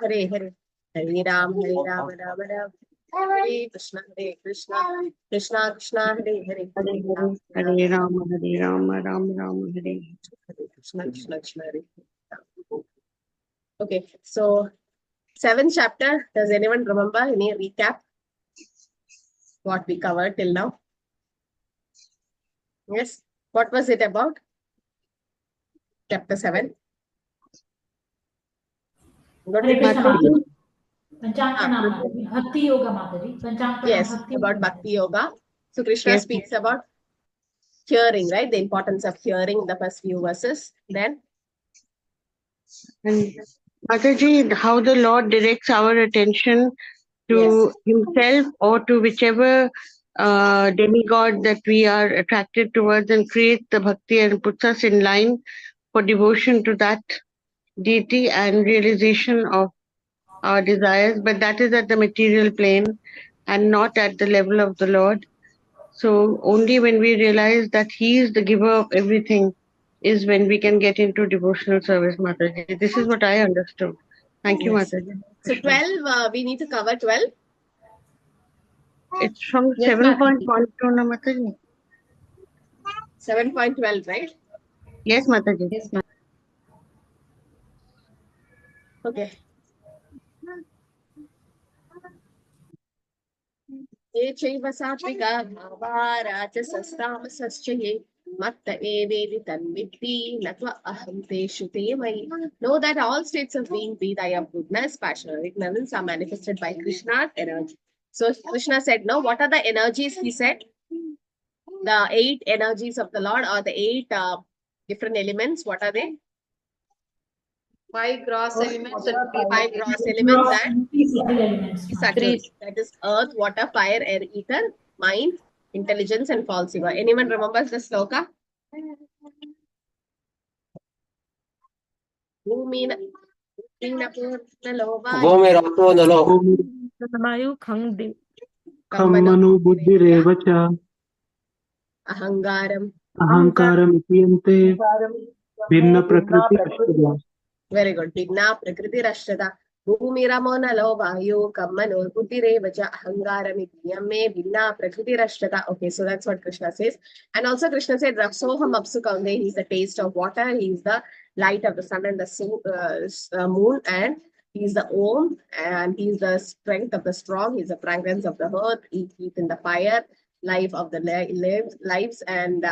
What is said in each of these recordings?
Hare Hare, Hare Ram, Ram Ram. Hare Krishna, Krishna Krishna, Hare Hare, Hare Rama, Ram Ram, Hare. Krishna, Krishna, Hare. Okay, so 7th chapter. Does anyone remember any recap? What we covered till now? Yes. What was it about? Chapter 7. Hare Krishna Mataji. Bhakti Yoga Mataji. Yes, about Bhakti Yoga. So Krishna speaks about hearing, right? The importance of hearing in the first few verses. Then? And Mataji, how the Lord directs our attention to himself or to whichever demigod that we are attracted towards and creates the bhakti and puts us in line for devotion to that deity and realization of our desires, but that is at the material plane and not at the level of the Lord. So only when we realize that He is the giver of everything is when we can get into devotional service, Mataji. This is what I understood. Thank you, Mataji. So 12, we need to cover 12. It's from 7.12, Mataji. 7.12, right? Yes, Mataji. Yes, ma'am. Okay. ये चैव सात्विका भावाराजसस्तामसश्च ये मत्त एवेति तन्विद्धि न त्व अहं तेषु ते मयि. Know that all states of being, be thy of goodness, passion, or ignorance, are manifested by Krishna's energy. So Krishna said, no, what are the energies? He said, the 8 energies of the Lord, or the 8 different elements. What are they? 5 gross elements and 5 gross elements and 3 that is earth, water, fire, air, ether, mind, intelligence, and false ego. Anyone remembers the sloka? Kammanu buddhi revacha Ahangaram ipyante Bhinna prakriti ashrada. Very good. Bhinna prakriti ashrada. Bhumira nalo vayu kammano buddhirevacha ahangaram ipyame bhinna prakriti ashrada. Okay, so that's what Krishna says. And also Krishna said, Rapsoham apsu kaunde. He's the taste of water. He's the light of the sun and the moon. And he's the Om. And he's the strength of the strong. He's the fragrance of the earth. Heat in the fire. Life of the lives and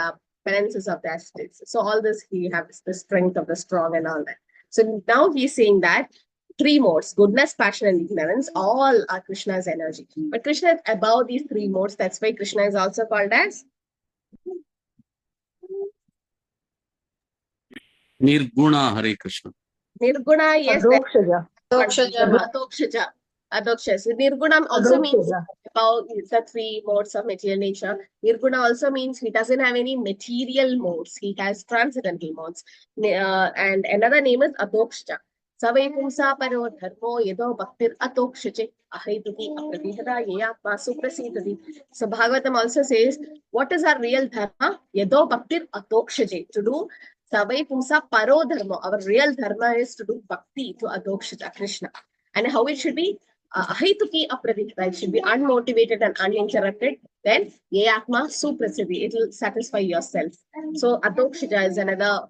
penances of the estates. So all this, he has the strength of the strong and all that. So now he's saying that 3 modes, goodness, passion, and ignorance, all are Krishna's energy. But Krishna is above these 3 modes. That's why Krishna is also called as Nirguna. Hare Krishna. Nirguna, yes. Adokshaja. Adoksha. So Nirguna also means about the 3 modes of material nature. Nirguna also means he doesn't have any material modes. He has transcendental modes. And another name is Adoksha. Seva Open paro dharmo yedo bhaktir atokshache ahaituki apratihada yeyatma suprasidati. So Bhagavatam also says, what is our real dharma? Yedo bhaktir atokshache. To do Seva Open paro dharmo. Our real dharma is to do bhakti to Adokshaja, Krishna. And how it should be? Ahaituki apratihada. It should be unmotivated and uninterrupted. Then yeyatma suprasidati. It will satisfy yourself. So Adokshaja is another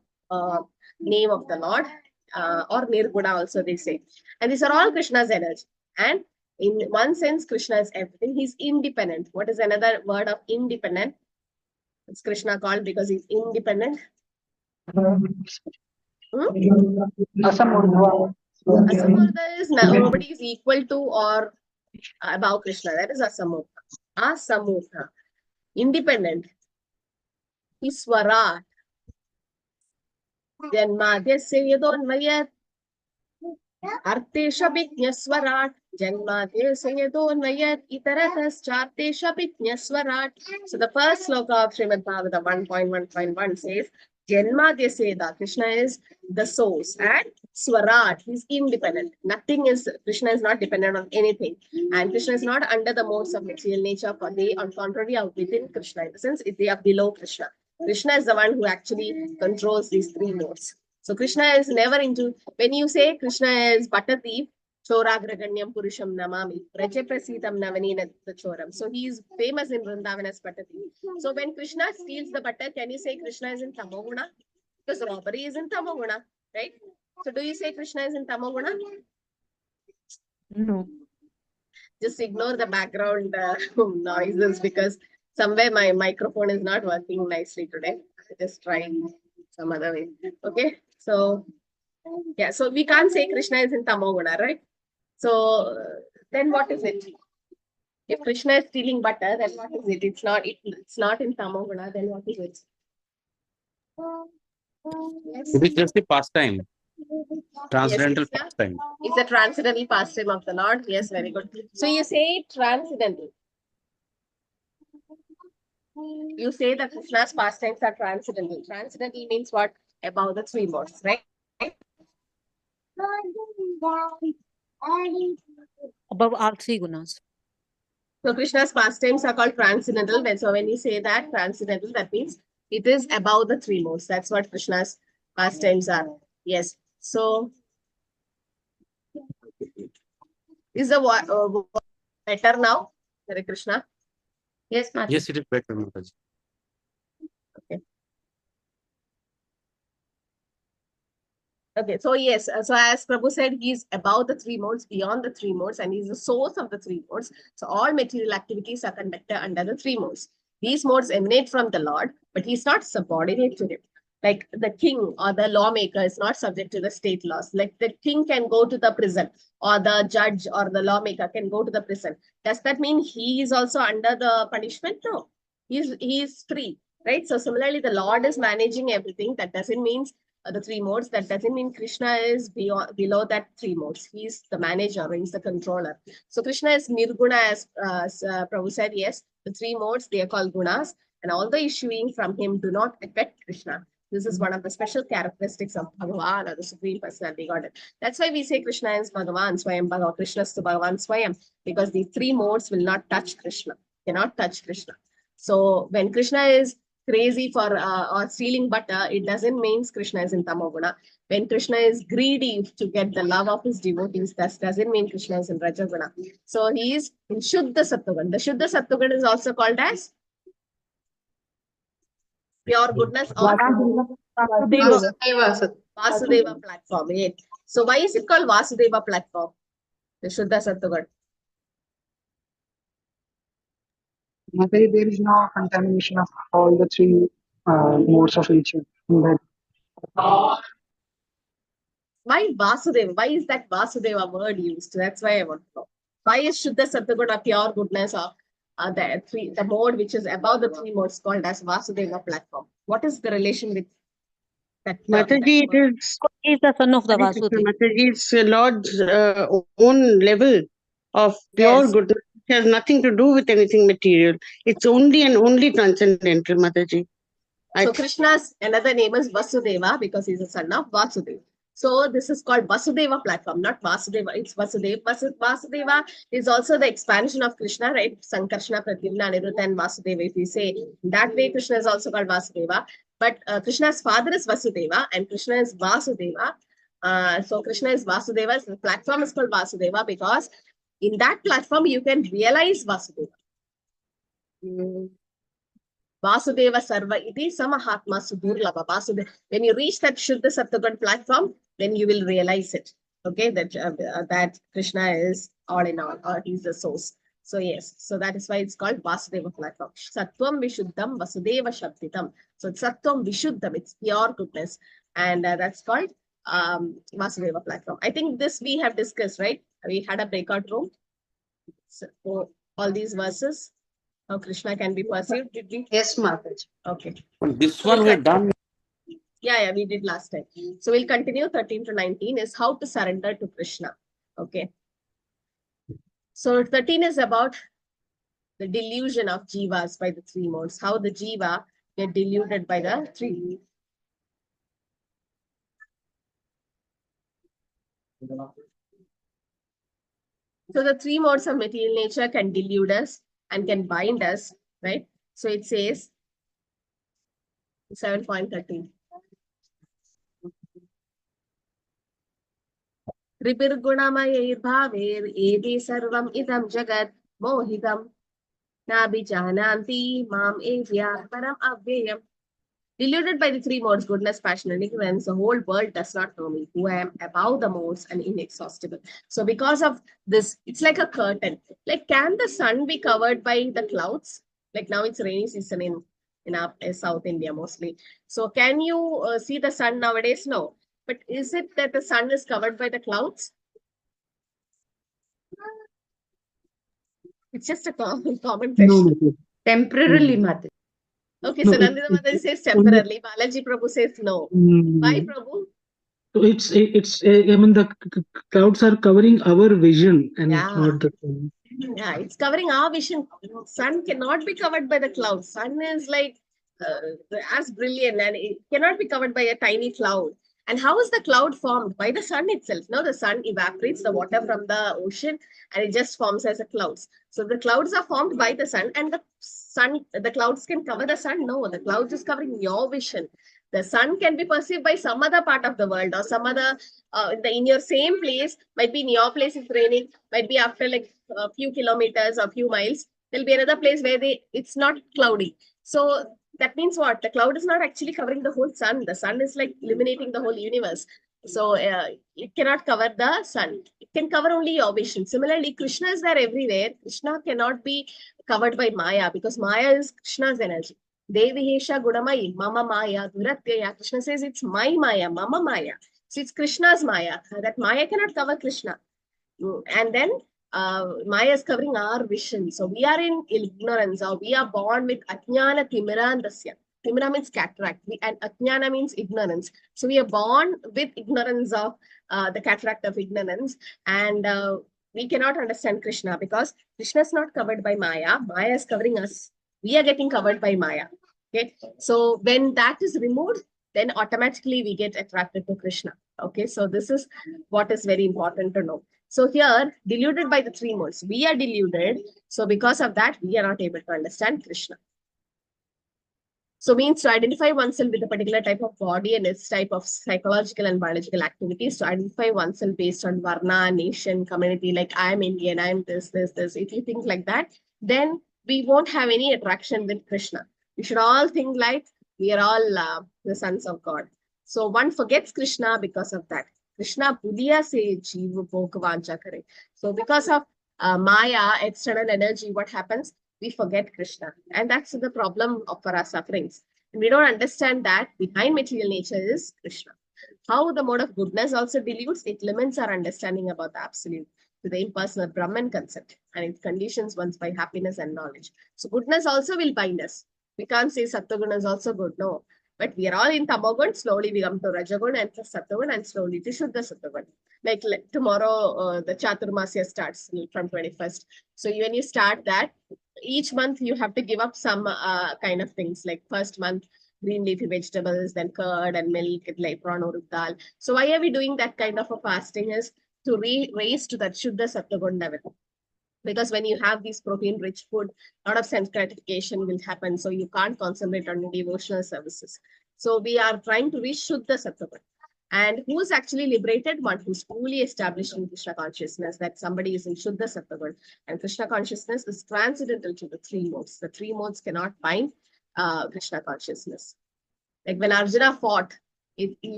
name of the Lord. Or Nirguna also they say. And these are all Krishna's energy. And in one sense, Krishna is everything. He's independent. What is another word of independent? It's Krishna called because he's independent. Asamurdha. Asamurdha is nobody is equal to or above Krishna. That is Asamurdha. Asamurdha. Independent. Iswara. Janmadhyasya yadonvayat Artesha Bhijñaswarat Janmadhyasya yadonvayat Itaratascha Bhijñaswarat. So the first sloka of Srimad Bhagavatam 1.1.1 says Janmadhyasya, Krishna is the source, and Swarat, he's independent. Nothing is, Krishna is not dependent on anything. And Krishna is not under the modes of material nature, for they on contrary are within Krishna. In the sense, they are below Krishna. Krishna is the one who actually controls these 3 modes. So Krishna is never into, when you say Krishna is butter thief, Choragraganyam Purusham Namami, Rajaprasitam Navanina Choram. So he is famous in Vrindavan as Patati. So when Krishna steals the butter, can you say Krishna is in Tamoguna? Because robbery is in Tamoguna, right? So do you say Krishna is in Tamoguna? No. Just ignore the background noises because somewhere my microphone is not working nicely today. Just trying some other way. Okay, so yeah, so we can't say Krishna is in Tamoguna, right? So then what is it? If Krishna is stealing butter, then what is it? It's not in Tamoguna, then what is it? Yes. It is just a pastime, transcendental Yes, pastime. it's a transcendental pastime of the Lord. Yes, very good. So you say transcendental. You say that Krishna's pastimes are transcendental. Transcendental means what? Above the three modes, right? Above all three gunas. So Krishna's pastimes are called transcendental. So when you say that transcendental, that means it is above the three modes. That's what Krishna's pastimes are. Yes. So is the better now, Hare Krishna? Yes, Mataji. Yes, it is better, Netaji. Okay. Okay, so yes, so as Prabhu said, he is above the three modes, beyond the three modes, and he is the source of the three modes. So all material activities are conducted under the three modes. These modes emanate from the Lord, but he is not subordinate to him. Like the king or the lawmaker is not subject to the state laws. Like the king can go to the prison, or the judge or the lawmaker can go to the prison. Does that mean he is also under the punishment? No, he is free, right? So similarly, the Lord is managing everything. That doesn't mean the three modes. That doesn't mean Krishna is below that three modes. He's the manager, he's the controller. So Krishna is Nirguna, as Prabhu said, yes, the three modes, they are called gunas, and all the issuing from him do not affect Krishna. This is one of the special characteristics of Bhagavan, or the Supreme Personality Godhead. That's why we say Krishna is Bhagavan Swayam, Bhagavan Krishna is Bhagavan Swayam, because the three modes will not touch Krishna, cannot touch Krishna. So when Krishna is crazy for or stealing butter, it doesn't mean Krishna is in Tamoguna. When Krishna is greedy to get the love of his devotees, that doesn't mean Krishna is in Rajaguna. So he is in Shuddha Sattvagun. The Shuddha Sattvagun is also called as pure goodness or Vasudeva platform. Right? So why is it called Vasudeva platform? The Shuddha Sattvagun. Mataji, there is no contamination of all the three modes of nature. Why Vasudeva? Why is that Vasudeva word used? That's why I want to know. Why is Shuddha Sattvagun pure goodness, or the mode which is above the three modes called as Vasudeva platform? What is the relation with that? Mataji, it is He is the son of the Hare Krishna, Vasudeva. Mataji, it's Lord's own level of pure Yes. goodness. It has nothing to do with anything material. It's only and only transcendental, Mataji. So Krishna's another name is Vasudeva because he's a son of Vasudeva. So this is called Vasudeva platform, not Vasudeva. It's Vasudeva. Vasudeva is also the expansion of Krishna, right? Sankarshana, Pradyumna, Aniruddha, and Vasudeva. If you say that way, Krishna is also called Vasudeva. But Krishna's father is Vasudeva and Krishna is Vasudeva. So Krishna is Vasudeva. So the platform is called Vasudeva because in that platform you can realize Vasudeva. Vasudeva Sarva iti Samahatma Sudurlabha. Vasudeva. When you reach that Shuddha Sattvagun platform, then you will realize it. Okay, that Krishna is all in all, or he's the source. So yes, so that is why it's called Vasudeva platform. Sattvam Vishuddham Vasudeva Shabditam. So it's Sattvam Vishuddham, it's pure goodness. And that's called Vasudeva platform. I think this we have discussed, right? We had a breakout room. So all these verses, how Krishna can be perceived, did we? Yes, Mataji. Okay. This one we done. Yeah, we did last time. So we'll continue 13 to 19 is how to surrender to Krishna. Okay. So 13 is about the delusion of jivas by the three modes. How the jiva get deluded by the three. So the three modes of material nature can delude us and can bind us, right? So it says 7.13. Tripirgunamayair edi sarvam idam jagat mohitam nabijananti mam evya param avyayam. Deluded by the three modes, goodness, passion, and ignorance, the whole world does not know me, who I am above the modes and inexhaustible. So because of this, it's like a curtain. Like, can the sun be covered by the clouds? Like now it's rainy season in our South India mostly. So can you see the sun nowadays? No. But is it that the sun is covered by the clouds? It's just a common No, question. Mataji. Temporarily, Mataji. Okay, No, so Nandita Mataji says only- temporarily. Balaji Prabhu says no. Why, Prabhu? So it's I mean the clouds are covering our vision and Yeah. not the sun. Yeah, it's covering our vision. Sun cannot be covered by the clouds. Sun is like as brilliant and it cannot be covered by a tiny cloud. And how is the cloud formed? By the sun itself. No, the sun evaporates the water from the ocean and it just forms as a clouds. So the clouds are formed by the sun and the clouds can cover the sun. No, the clouds is covering your vision. The sun can be perceived by some other part of the world or some other in your same place. Might be in your place it's raining, might be after like a few kilometers or few miles there'll be another place where it's not cloudy. So that means what? The cloud is not actually covering the whole sun. The sun is like illuminating the whole universe. So it cannot cover the sun. It can cover only your vision. Similarly, Krishna is there everywhere. Krishna cannot be covered by Maya because Maya is Krishna's energy. Devi Hesha Gudamai, Mama Maya, Duratyaya. Krishna says it's my Maya, Mama Maya. So it's Krishna's Maya. That Maya cannot cover Krishna. And then Maya is covering our vision. So we are in ignorance, or we are born with Ajnana Timirandasya. Timira means cataract, and Ajnana means ignorance. So we are born with ignorance of the cataract of ignorance, and we cannot understand Krishna because Krishna is not covered by Maya. Maya is covering us. We are getting covered by Maya. Okay, so when that is removed, then automatically we get attracted to Krishna. Okay, so this is what is very important to know. So here, deluded by the three modes. We are deluded. So because of that, we are not able to understand Krishna. So means to identify oneself with a particular type of body and its type of psychological and biological activities, to identify oneself based on varna, nation, community, like I'm Indian, I'm this. If you think like that, then we won't have any attraction with Krishna. We should all think like we are all the sons of God. So one forgets Krishna because of that. Krishna pudiya se jeev bhogvancha kare. So because of Maya, external energy, what happens? We forget Krishna. And that's the problem for our sufferings. And we don't understand that behind material nature is Krishna. How the mode of goodness also dilutes, it limits our understanding about the absolute to the impersonal Brahman concept, and it conditions one's by happiness and knowledge. So goodness also will bind us. We can't say Sattva is also good, no. But we are all in Tamagun, slowly we come to Rajagun and to Sattvagun and slowly to Shuddha Sattvagun. Like tomorrow, the Chaturmasya starts from 21st. So when you start that, each month you have to give up some kind of things, like first month, green leafy vegetables, then curd and milk, like prawn or dal. So why are we doing that kind of a fasting is to raise to that Shuddha Sattvagun level. Because when you have these protein-rich food, a lot of sense gratification will happen. So you can't concentrate on your devotional services. So we are trying to reach Shuddha Sattvagun. And who's actually liberated? One who's fully established in Krishna consciousness, that somebody is in Shuddha Sattvagun. And Krishna consciousness is transcendental to the three modes. The three modes cannot bind Krishna consciousness. Like when Arjuna fought,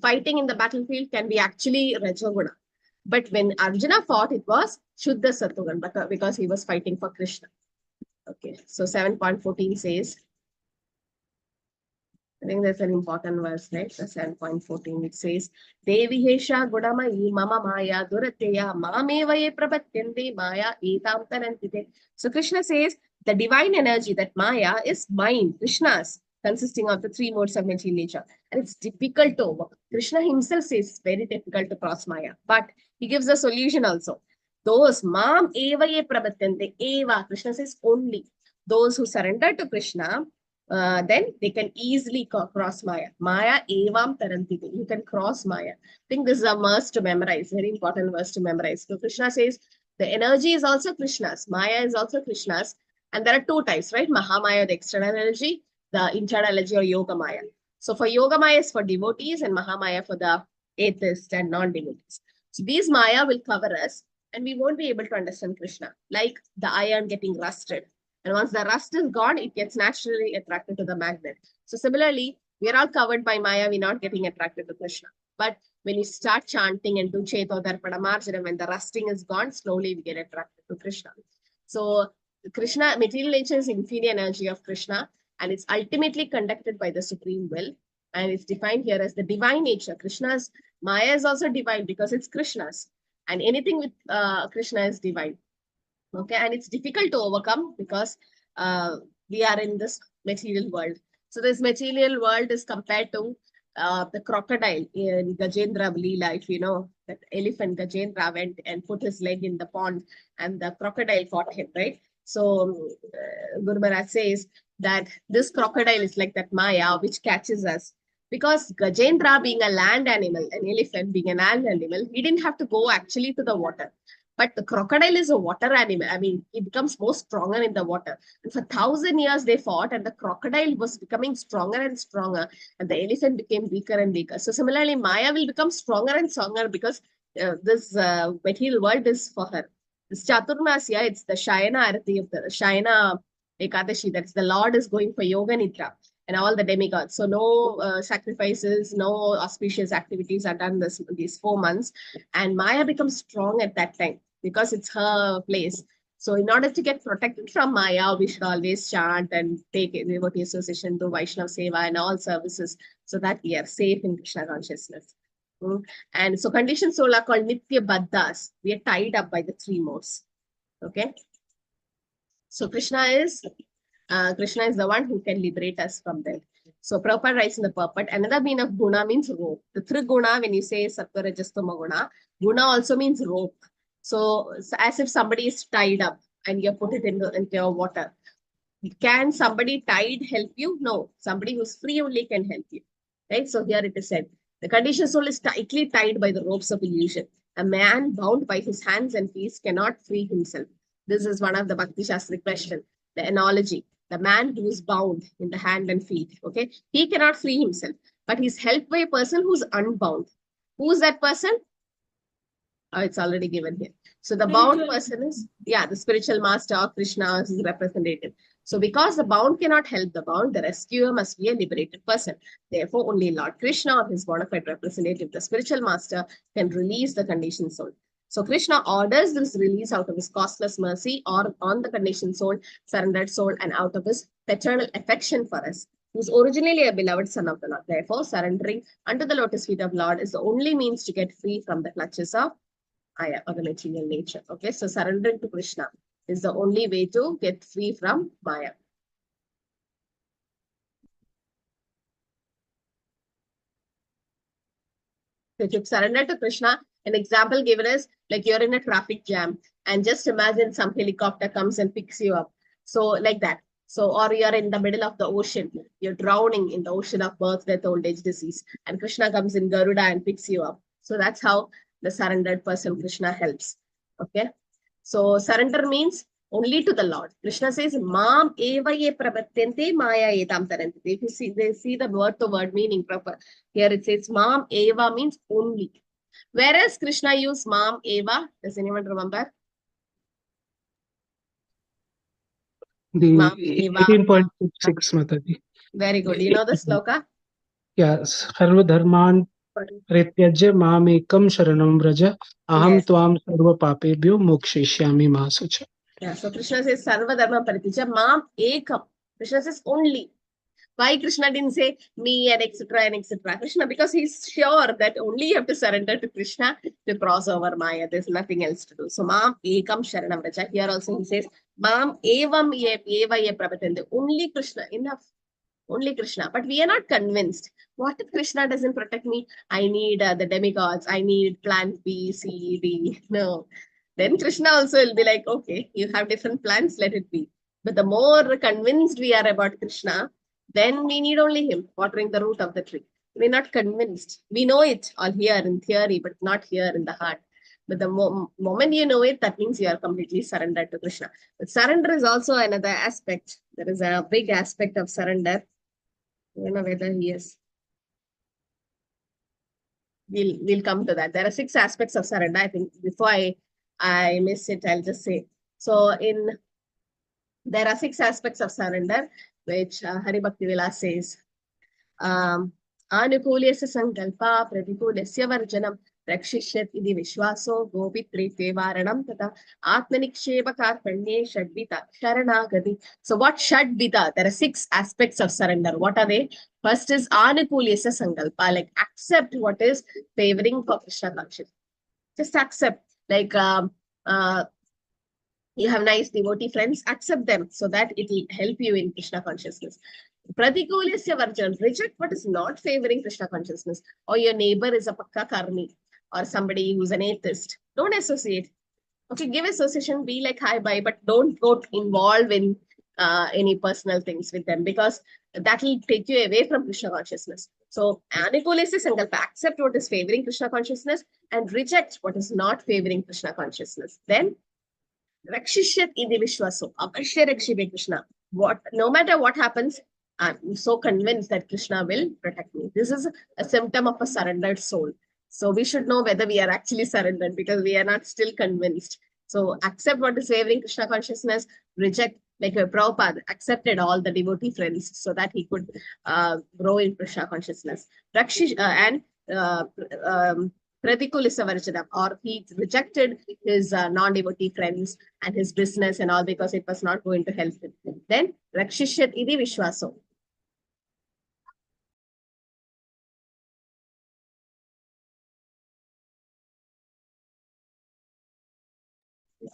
fighting in the battlefield can be actually Rajaguna. But when Arjuna fought, it was Shuddha Sattvagun because he was fighting for Krishna. Okay, so 7.14 says, I think that's an important verse, right? So 7.14, it says, Devi Hesha Gudamayi Mama Maya Durateya Mamevaye Prabhatyante Maya Etam Tanantite. So Krishna says, the divine energy, that Maya, is mine, Krishna's, consisting of the three modes of material nature. And it's difficult to overcome. Krishna himself says it's very difficult to cross Maya. But he gives a solution also. Those Mam Evaye Prabhatyante, Eva, Krishna says only. Those who surrender to Krishna, then they can easily cross Maya. Maya evam tarantite. You can cross Maya. I think this is a must to memorize, very important verse to memorize. So Krishna says the energy is also Krishna's, Maya is also Krishna's, and there are two types, right? Mahamaya, the external energy, the internal energy or Yoga Maya. So for Yoga Maya is for devotees and Mahamaya for the atheists and non-devotees. So these Maya will cover us and we won't be able to understand Krishna, like the iron getting rusted. And once the rust is gone, it gets naturally attracted to the magnet. So similarly, we are all covered by Maya, we're not getting attracted to Krishna. But when you start chanting and do Cheto Darpada Marjana, when the rusting is gone, slowly we get attracted to Krishna. So Krishna, material nature is inferior energy of Krishna, and it's ultimately conducted by the supreme will. And it's defined here as the divine nature. Krishna's Maya is also divine because it's Krishna's. And anything with Krishna is divine. Okay, and it's difficult to overcome because we are in this material world. So this material world is compared to the crocodile in Gajendra Leela. If you know, that elephant Gajendra went and put his leg in the pond and the crocodile fought him, right? So Guru Maharaj says that this crocodile is like that Maya which catches us. Because Gajendra being a land animal, an elephant being a land animal, he didn't have to go actually to the water. But the crocodile is a water animal. I mean, it becomes more stronger in the water. And for 1,000 years they fought, and the crocodile was becoming stronger and stronger, and the elephant became weaker and weaker. So similarly, Maya will become stronger and stronger because this material world is for her. This Chaturmasya, it's the Shayana Arati of the Shayana Ekadashi. That's the Lord is going for Yoga Nidra and all the demigods. So no sacrifices, no auspicious activities are done these 4 months. And Maya becomes strong at that time because it's her place. So in order to get protected from Maya, we should always chant and take devotee association, do Vaishnava Seva and all services so that we are safe in Krishna consciousness. And so conditioned soul are called Nitya Baddhas. We are tied up by the 3 modes. Okay. So Krishna is the one who can liberate us from them. So Prabhupada writes in the purport, another meaning of guna means rope. The Triguna, when you say Sattva, Rajas, Tama Guna, guna also means rope. So as if somebody is tied up and you put it into your water. Can somebody tied help you? No. Somebody who's free only can help you. Right? So here it is said, the conditioned soul is tightly tied by the ropes of illusion. A man bound by his hands and feet cannot free himself. This is one of the Bhakti Shastri question, the analogy. The man who is bound in the hand and feet, okay, he cannot free himself, but he's helped by a person who's unbound. Who's that person? Oh, it's already given here. So the bound person is, the spiritual master or Krishna is representative. So because the bound cannot help the bound, the rescuer must be a liberated person. Therefore, only Lord Krishna or his bona fide representative, the spiritual master, can release the conditioned soul. So Krishna orders this release out of his costless mercy or on the conditioned soul, surrendered soul, and out of his paternal affection for us, who's originally a beloved son of the Lord. Therefore, surrendering unto the lotus feet of Lord is the only means to get free from the clutches of Maya or the material nature. Okay, so surrendering to Krishna is the only way to get free from Maya. So to surrender to Krishna, an example given is like you're in a traffic jam and just imagine some helicopter comes and picks you up. So like that. So, or you're in the middle of the ocean, you're drowning in the ocean of birth, death, old age, disease, and Krishna comes in Garuda and picks you up. So that's how the surrendered person Krishna helps. Okay. So surrender means only to the Lord. Krishna says, Mam eva ye prapatyante maya etam tarante. If you see, they see the word to word meaning proper. Here it says Mam eva means only. Whereas Krishna used Mam eva, does anyone remember? The Mam eva. 18.6 Mataji. Very good. You know the sloka? Yes. Sarva dharman Pretyajya mamekam sharanam vraja aham Yes. tvam sarva papebhyo mokshishyami mahasucha. Yeah. So Krishna says Sarva Dharma Paritijya Mam Ekam. Krishna says only. Why Krishna didn't say me and etc. and etc. Krishna, because he's sure that only you have to surrender to Krishna to cross over Maya. There's nothing else to do. So Mam Ekam Sharanam Vraja. Here also he says Mam Evam Eva Ye Prabhatende. Only Krishna. Enough. Only Krishna. But we are not convinced. What if Krishna doesn't protect me? I need the demigods. I need plans B, C, D. No. Then Krishna also will be like, okay, you have different plans, let it be. But the more convinced we are about Krishna, then we need only him watering the root of the tree. We're not convinced. We know it all here in theory, but not here in the heart. But the moment you know it, that means you are completely surrendered to Krishna. But surrender is also another aspect. There is a big aspect of surrender. I don't know whether he is. we'll come to that. There are 6 aspects of surrender. I think before I miss it, I'll just say. So there are 6 aspects of surrender, which Hari Bhakti Vilas says. Anukulyasya sankalpa pratikulyasya varjanam rakshishyat idi vishwaso gopitrite varanam tata atmaniksheva karpanye shadvita sharanagati. So what shadvita? There are 6 aspects of surrender. What are they? First is anukulyasya sankalpa, like accept what is favoring for Krishna consciousness. Just accept, like you have nice devotee friends, accept them so that it will help you in Krishna consciousness. Pratikulyasya varjan, reject what is not favoring Krishna consciousness, or your neighbor is a pakka karmi, or somebody who's an atheist. Don't associate. Okay, give association, be like hi bye, but don't go involve in any personal things with them, because that will take you away from Krishna consciousness. So, anukulyasya sankalpa, accept what is favoring Krishna consciousness and reject what is not favoring Krishna consciousness. Then, rakshishyat idi vishwaso, avashya rakshibe Krishna. No matter what happens, I'm so convinced that Krishna will protect me. This is a symptom of a surrendered soul. So we should know whether we are actually surrendered, because we are not still convinced. So accept what is favoring Krishna consciousness, reject, like Prabhupada accepted all the devotee friends so that he could grow in Krishna consciousness. And Pratikulyasya varjanam, or he rejected his non-devotee friends and his business and all, because it was not going to help him. Then rakshishyat idi vishwaso.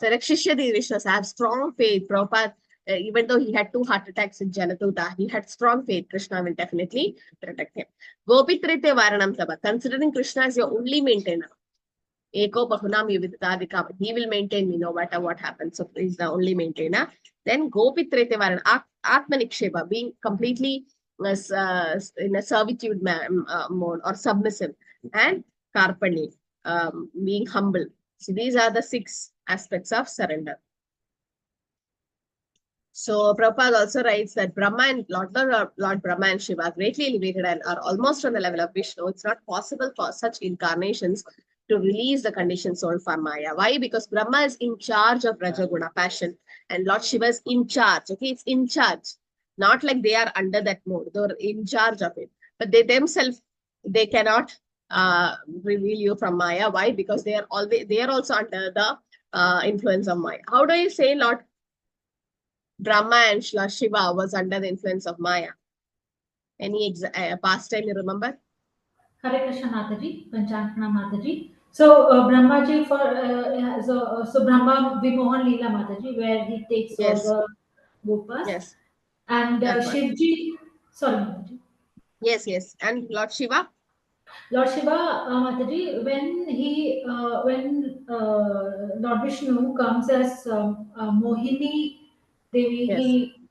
So rakshishyat idi vishwaso, have strong faith. Prabhupada, even though he had 2 heart attacks in Janatuta, he had strong faith. Krishna will definitely protect him. Gopitrite varanam tava, considering Krishna as your only maintainer. Eko bahunam yuvidadikam, he will maintain me no matter what happens. So he's the only maintainer. Then gopitrite varanam, atmaniksheva, being completely in a servitude mode or submissive, and karpani, being humble. So these are the 6 aspects of surrender. So Prabhupada also writes that Brahma and Lord Brahma and Shiva are greatly elevated and are almost on the level of Vishnu. It's not possible for such incarnations to release the conditioned soul from Maya. Why? Because Brahma is in charge of Rajaguna, passion, and Lord Shiva is in charge. Okay, it's in charge. Not like they are under that mode. They're in charge of it. But they themselves, they cannot reveal you from Maya. Why? Because they are also under the influence of Maya. How do you say Lord Brahma and Shiva was under the influence of Maya? Any past time you remember? Hare Krishna Mataji, Panchankana Mataji. So Brahmaji so Brahma Vimohan Leela Mataji, where he takes Yes. all the gopas. Yes. And That one. Shivji, sorry Mataji. Yes. And Lord Shiva? Lord Shiva Mataji, when Lord Vishnu comes as Mohini Devi, Yes.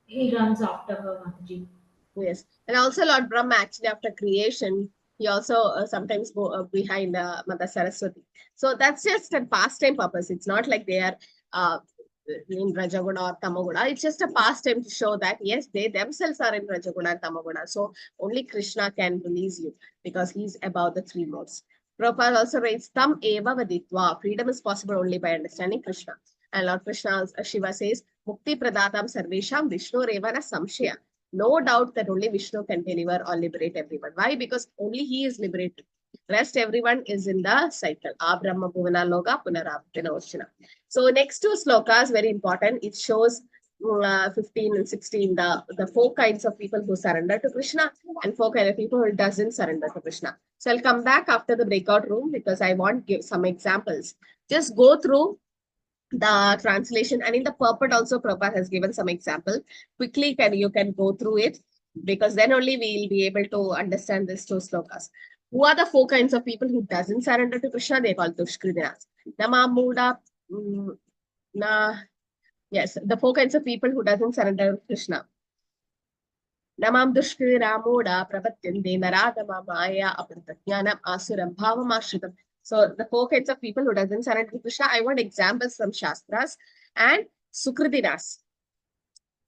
he runs after her, Mataji. Yes. And also Lord Brahma, actually after creation, he also sometimes go behind Mother Saraswati. So that's just a pastime purpose. It's not like they are in Rajaguna or Tamaguna. It's just a pastime to show that, yes, they themselves are in Rajaguna and Tamaguna. So only Krishna can release you, because he's above the 3 modes. Prabhupada also writes, Tam eva vaditva. Freedom is possible only by understanding Krishna. And Lord Krishna, Shiva says, Mukti pradatam sarvesham Vishnu revana samshaya. No doubt that only Vishnu can deliver or liberate everyone. Why? Because only he is liberated. Rest everyone is in the cycle. Abrahma Bhuvana Loga Punarabhutena Oshina. So next 2 slokas, very important. It shows 15 and 16, the 4 kinds of people who surrender to Krishna and 4 kinds of people who doesn't surrender to Krishna. So I'll come back after the breakout room, because I want to give some examples. Just go through the translation, and in the purport also Prabhupada has given some example. Quickly you can go through it, because then only we will be able to understand these 2 slokas. Who are the 4 kinds of people who doesn't surrender to Krishna? They call Dushkridinas. Yes, the 4 kinds of people who doesn't surrender to Krishna. Namam Dushkrina Moda Prapatyande Naradama Maya Apratatyanam Asuram Bhavam Ashritam. So the 4 kinds of people who doesn't surrender to Krishna, I want examples from Shastras. And Sukridinas.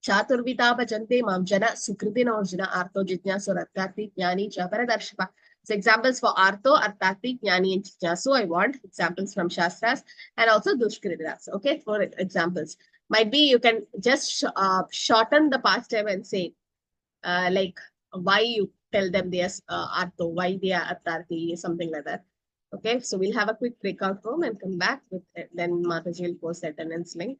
Chaturvita Bhajante Mam Jana Sukridina Arjuna Artho Jitnyaso Ratkati Jnani Cha Paradarshapa. So examples for Artho, Artati, Jnani, and Jijnasu, I want examples from Shastras and also Dushkritas. Okay, for examples. Might be you can just shorten the past time and say, like, why you tell them they are Artho, why they are Artati, something like that. Okay, so we'll have a quick breakout room and come back with it. Then Mataji will post the attendance link.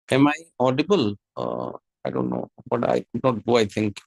Am I audible? I don't know, but I could not go, I think.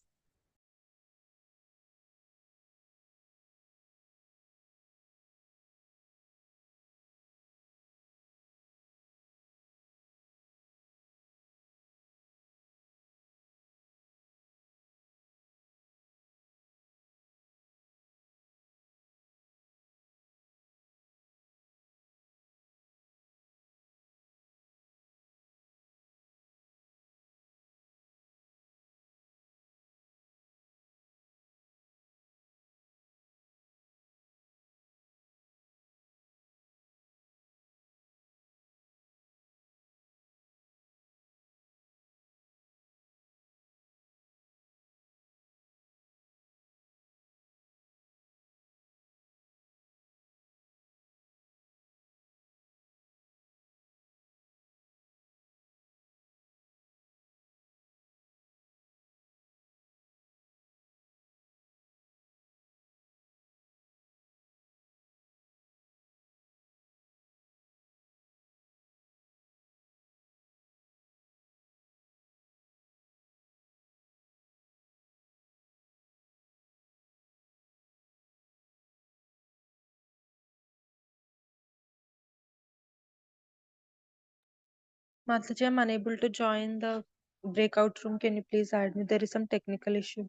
Mataji, I'm unable to join the breakout room. Can you please add me? There is some technical issue.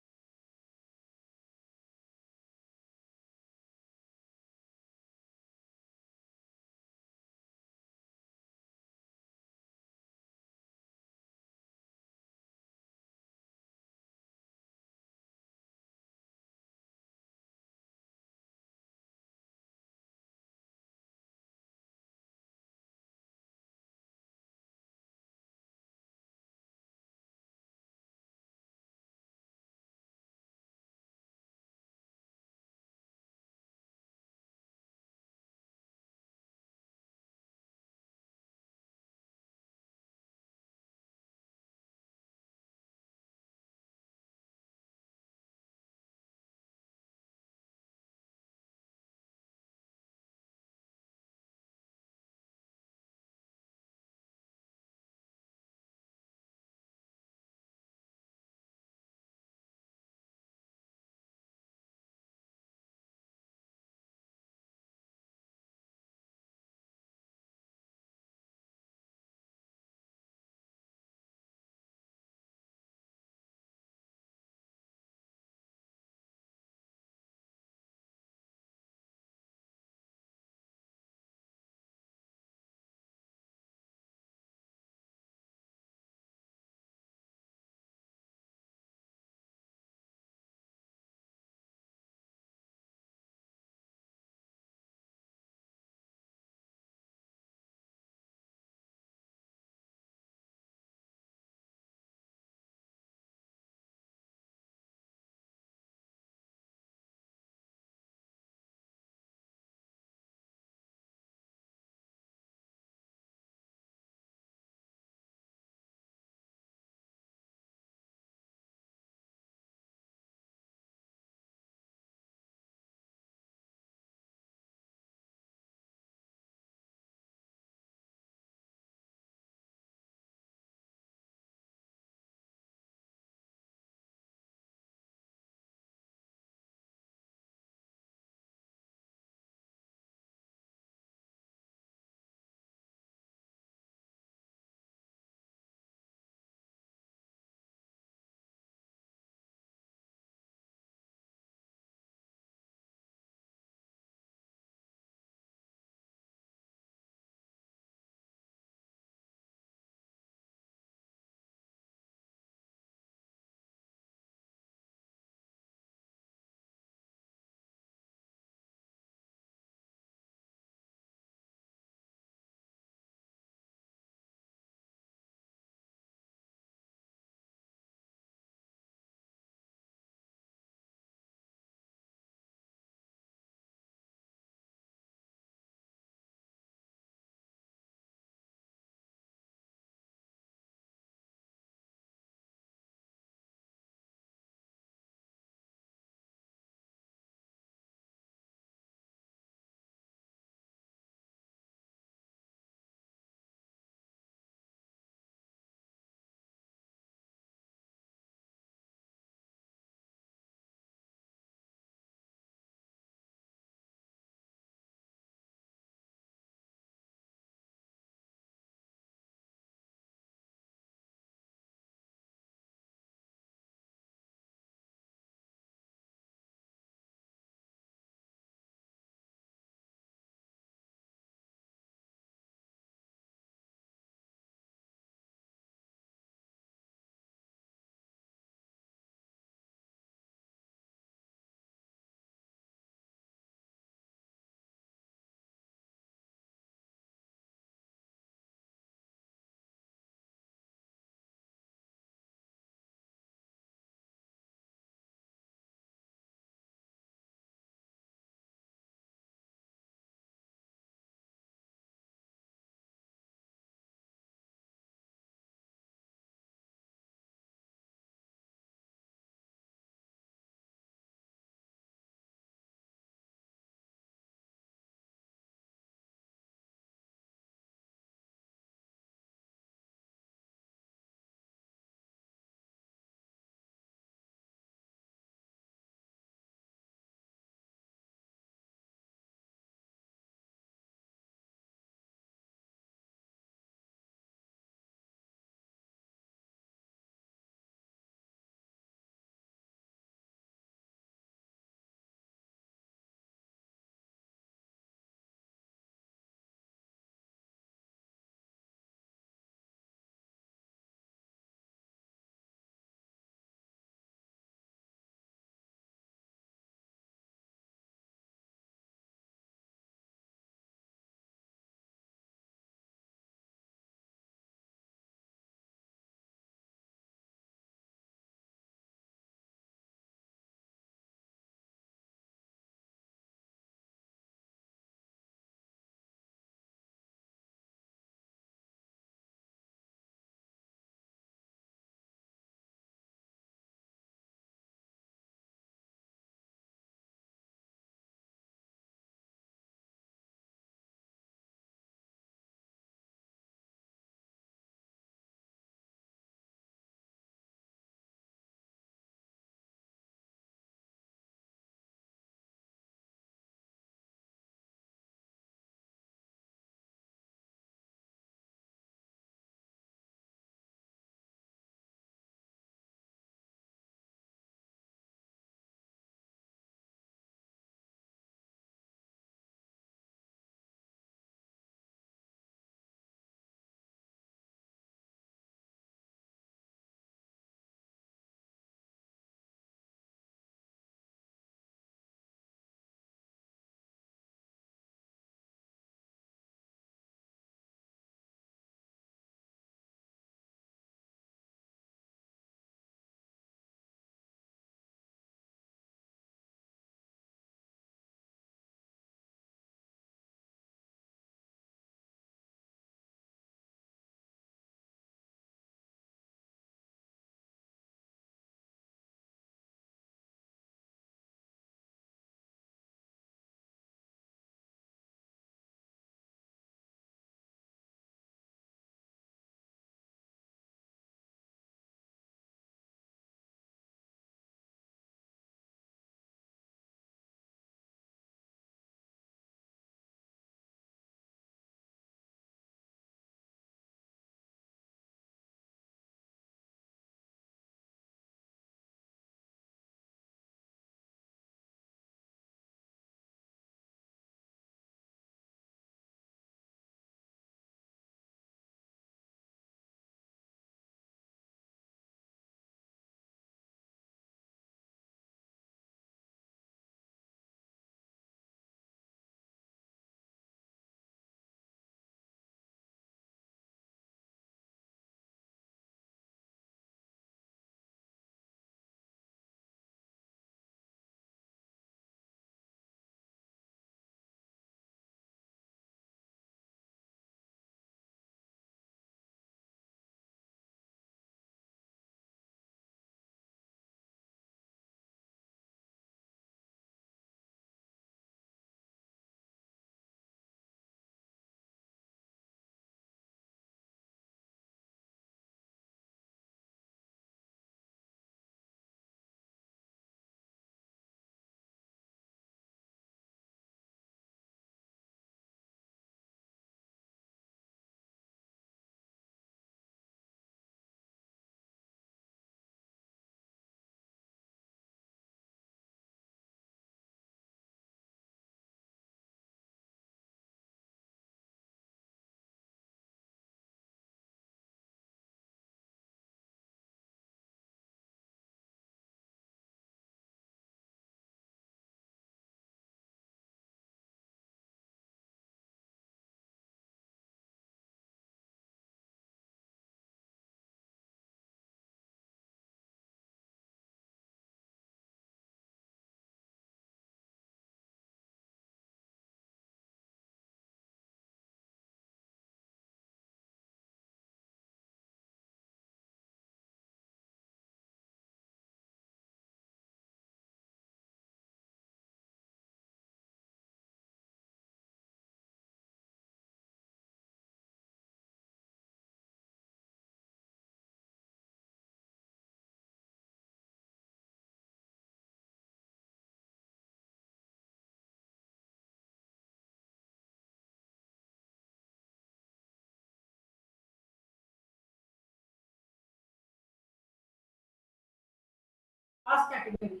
caste category.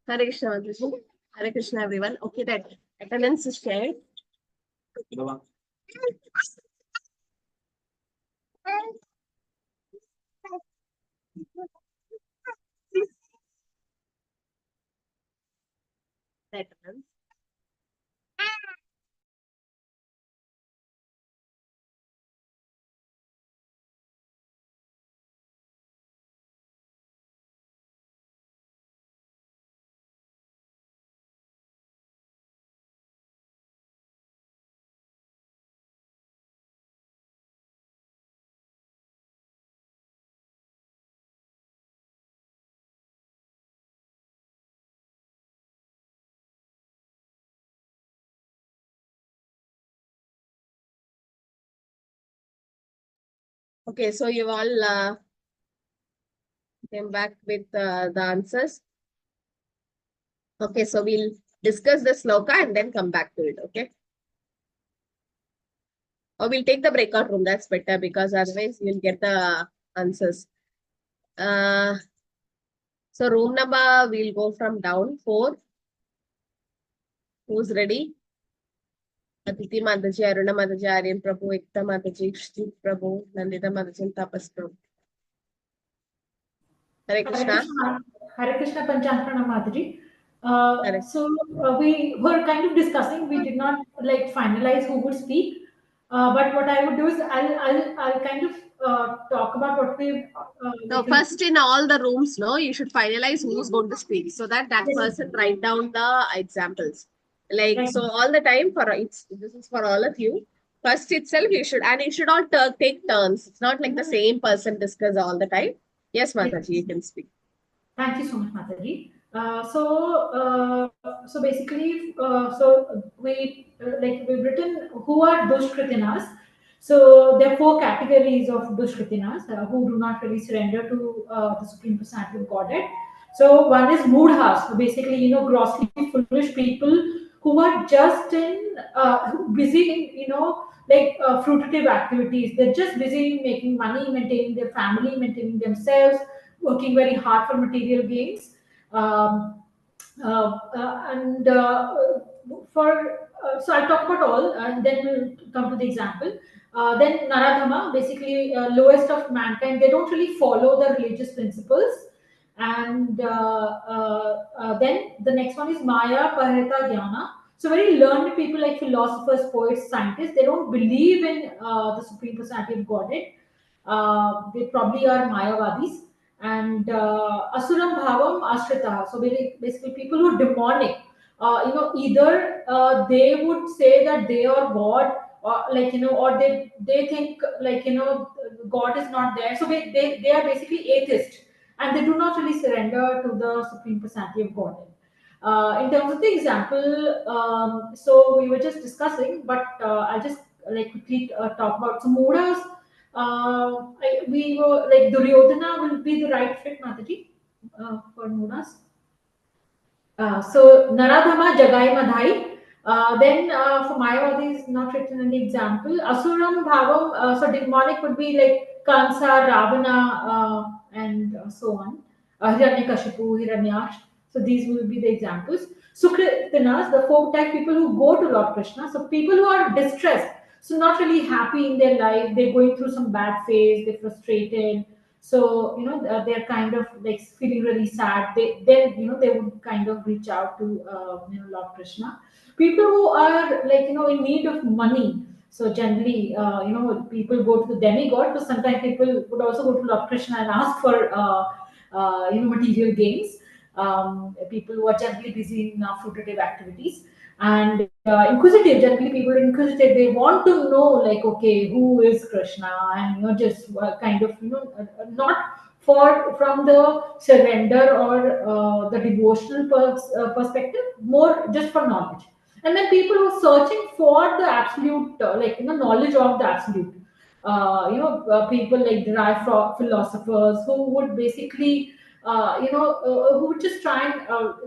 Hare Krishna, Mataji. Hare Krishna, everyone. Okay, that attendance is shared. The attendance. Okay, so you all came back with the answers. Okay, so we'll discuss the sloka and then come back to it, okay? Or we'll take the breakout room, that's better because otherwise you'll get the answers. So room number, we'll go from down 4. Who's ready? Aditi Mataji, Aruna Mataji, Aryan Prabhu, Ekta Mataji, Shri Prabhu, Nandita Mataji, and Tapas Prabhu. Hare Krishna. Hare Krishna Panchakrana Madhuri. Hare. So we were kind of discussing. We did not like finalize who would speak. But what I would do is I'll kind of talk about what we. So first in all the rooms, no, you should finalize who's going to speak so that person write down the examples. Like, Right. so all the time this is for all of you. First itself you should, and you should all take turns. It's not like the same person discuss all the time. Yes, Mataji, you can speak. Thank you so much, Mataji. So basically, so we've written who are Dushkritinas. So there are 4 categories of Dushkritinas who do not really surrender to the Supreme Personality of Godhead. So one is Moodhas, so basically, grossly foolish people who are just busy in, fruitive activities. They're just busy making money, maintaining their family, maintaining themselves, working very hard for material gains. And so I'll talk about all, and then we'll come to the example. Then Naradhama, basically lowest of mankind. They don't really follow the religious principles. And then the next one is Maya Parita Jnana. So very learned people like philosophers, poets, scientists. They don't believe in the Supreme Personality of Godhead. They probably are Mayavadis. And Asuram Bhavam Ashrita. So basically people who are demonic. Either they would say that they are God, or or they think God is not there. So they are basically atheist, and they do not really surrender to the Supreme Personality of Godhead. In terms of the example, so we were just discussing, but I'll just quickly talk about some Mudas. We were like Duryodhana will be the right fit, Mataji, for Mudas. So Naradhama Jagai Madhai. Then for Mayavadi is not written in the example. Asuram Bhavam, so demonic would be like Kansa, Ravana, and so on. Hiranyakashipu, Hiranyash. So these will be the examples. Sukritinas, the 4 type people who go to Lord Krishna. So people who are distressed, so not really happy in their life. They're going through some bad phase. They're frustrated. So they're kind of like feeling really sad. They would kind of reach out to Lord Krishna. People who are in need of money. So generally, people go to the demigod, but sometimes people would also go to Lord Krishna and ask for material gains. People who are generally busy in fruitative activities. and inquisitive. Generally, people are inquisitive. They want to know, like, okay, who is Krishna, and just kind of not from the surrender or the devotional perspective, more just for knowledge. And then people who are searching for the absolute, knowledge of the absolute. People like derived philosophers who would basically who would just try and,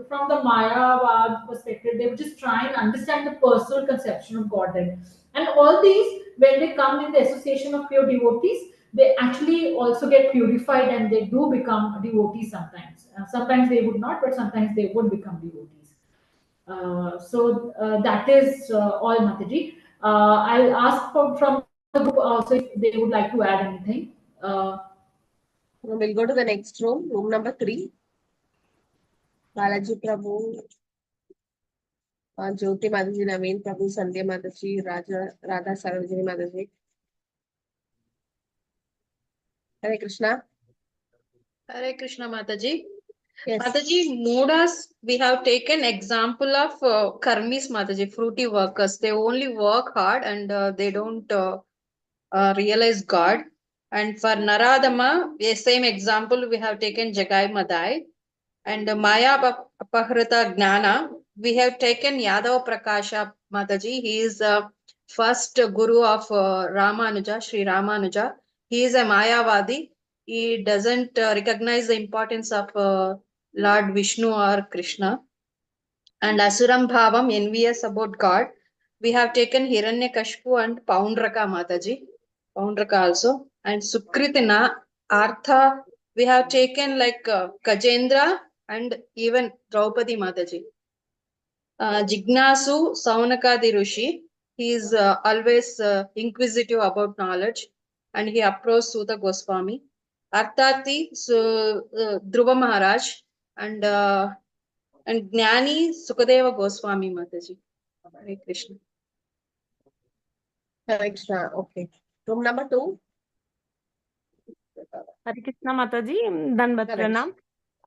from the Mayavad perspective, they would just try and understand the personal conception of Godhead. And all these, when they come in the association of pure devotees, they actually also get purified and they do become devotees sometimes. Sometimes they would not, but sometimes they would become devotees. That is all, Mataji. I'll ask from the group also if they would like to add anything. We'll go to the next room, room number 3. Balaji Prabhu, Jyoti Mataji, Naveen Prabhu, Sandhya Mataji, Radha Sarojini Mataji. Hare Krishna. Hare Krishna, Mataji. Yes. Mataji, Mudas, we have taken example of karmis, Mataji, fruity workers. They only work hard and they don't realize God. And for Naradama, the same example we have taken Jagai Madai. And Maya Apahrita Gnana, we have taken Yadav Prakasha Mataji. He is the first guru of Ramanuja, Sri Ramanuja. He is a Mayavadi. He doesn't recognize the importance of Lord Vishnu or Krishna. And Asuram Bhavam, envious about God. We have taken Hiranyakashpu and Poundraka Mataji. Poundraka also. And Sukritina, Artha, we have taken like Kajendra and even Draupadi Mataji. Jignasu Saunakadi Rishi, he is always inquisitive about knowledge and he approached Suta Goswami. Arthati, Dhruva Maharaj and Gnani Sukadeva Goswami Mataji. Hare Krishna. Hare Krishna. Okay. Room number 2. Hare Krishna Mataji, Danvat Hare Pranam.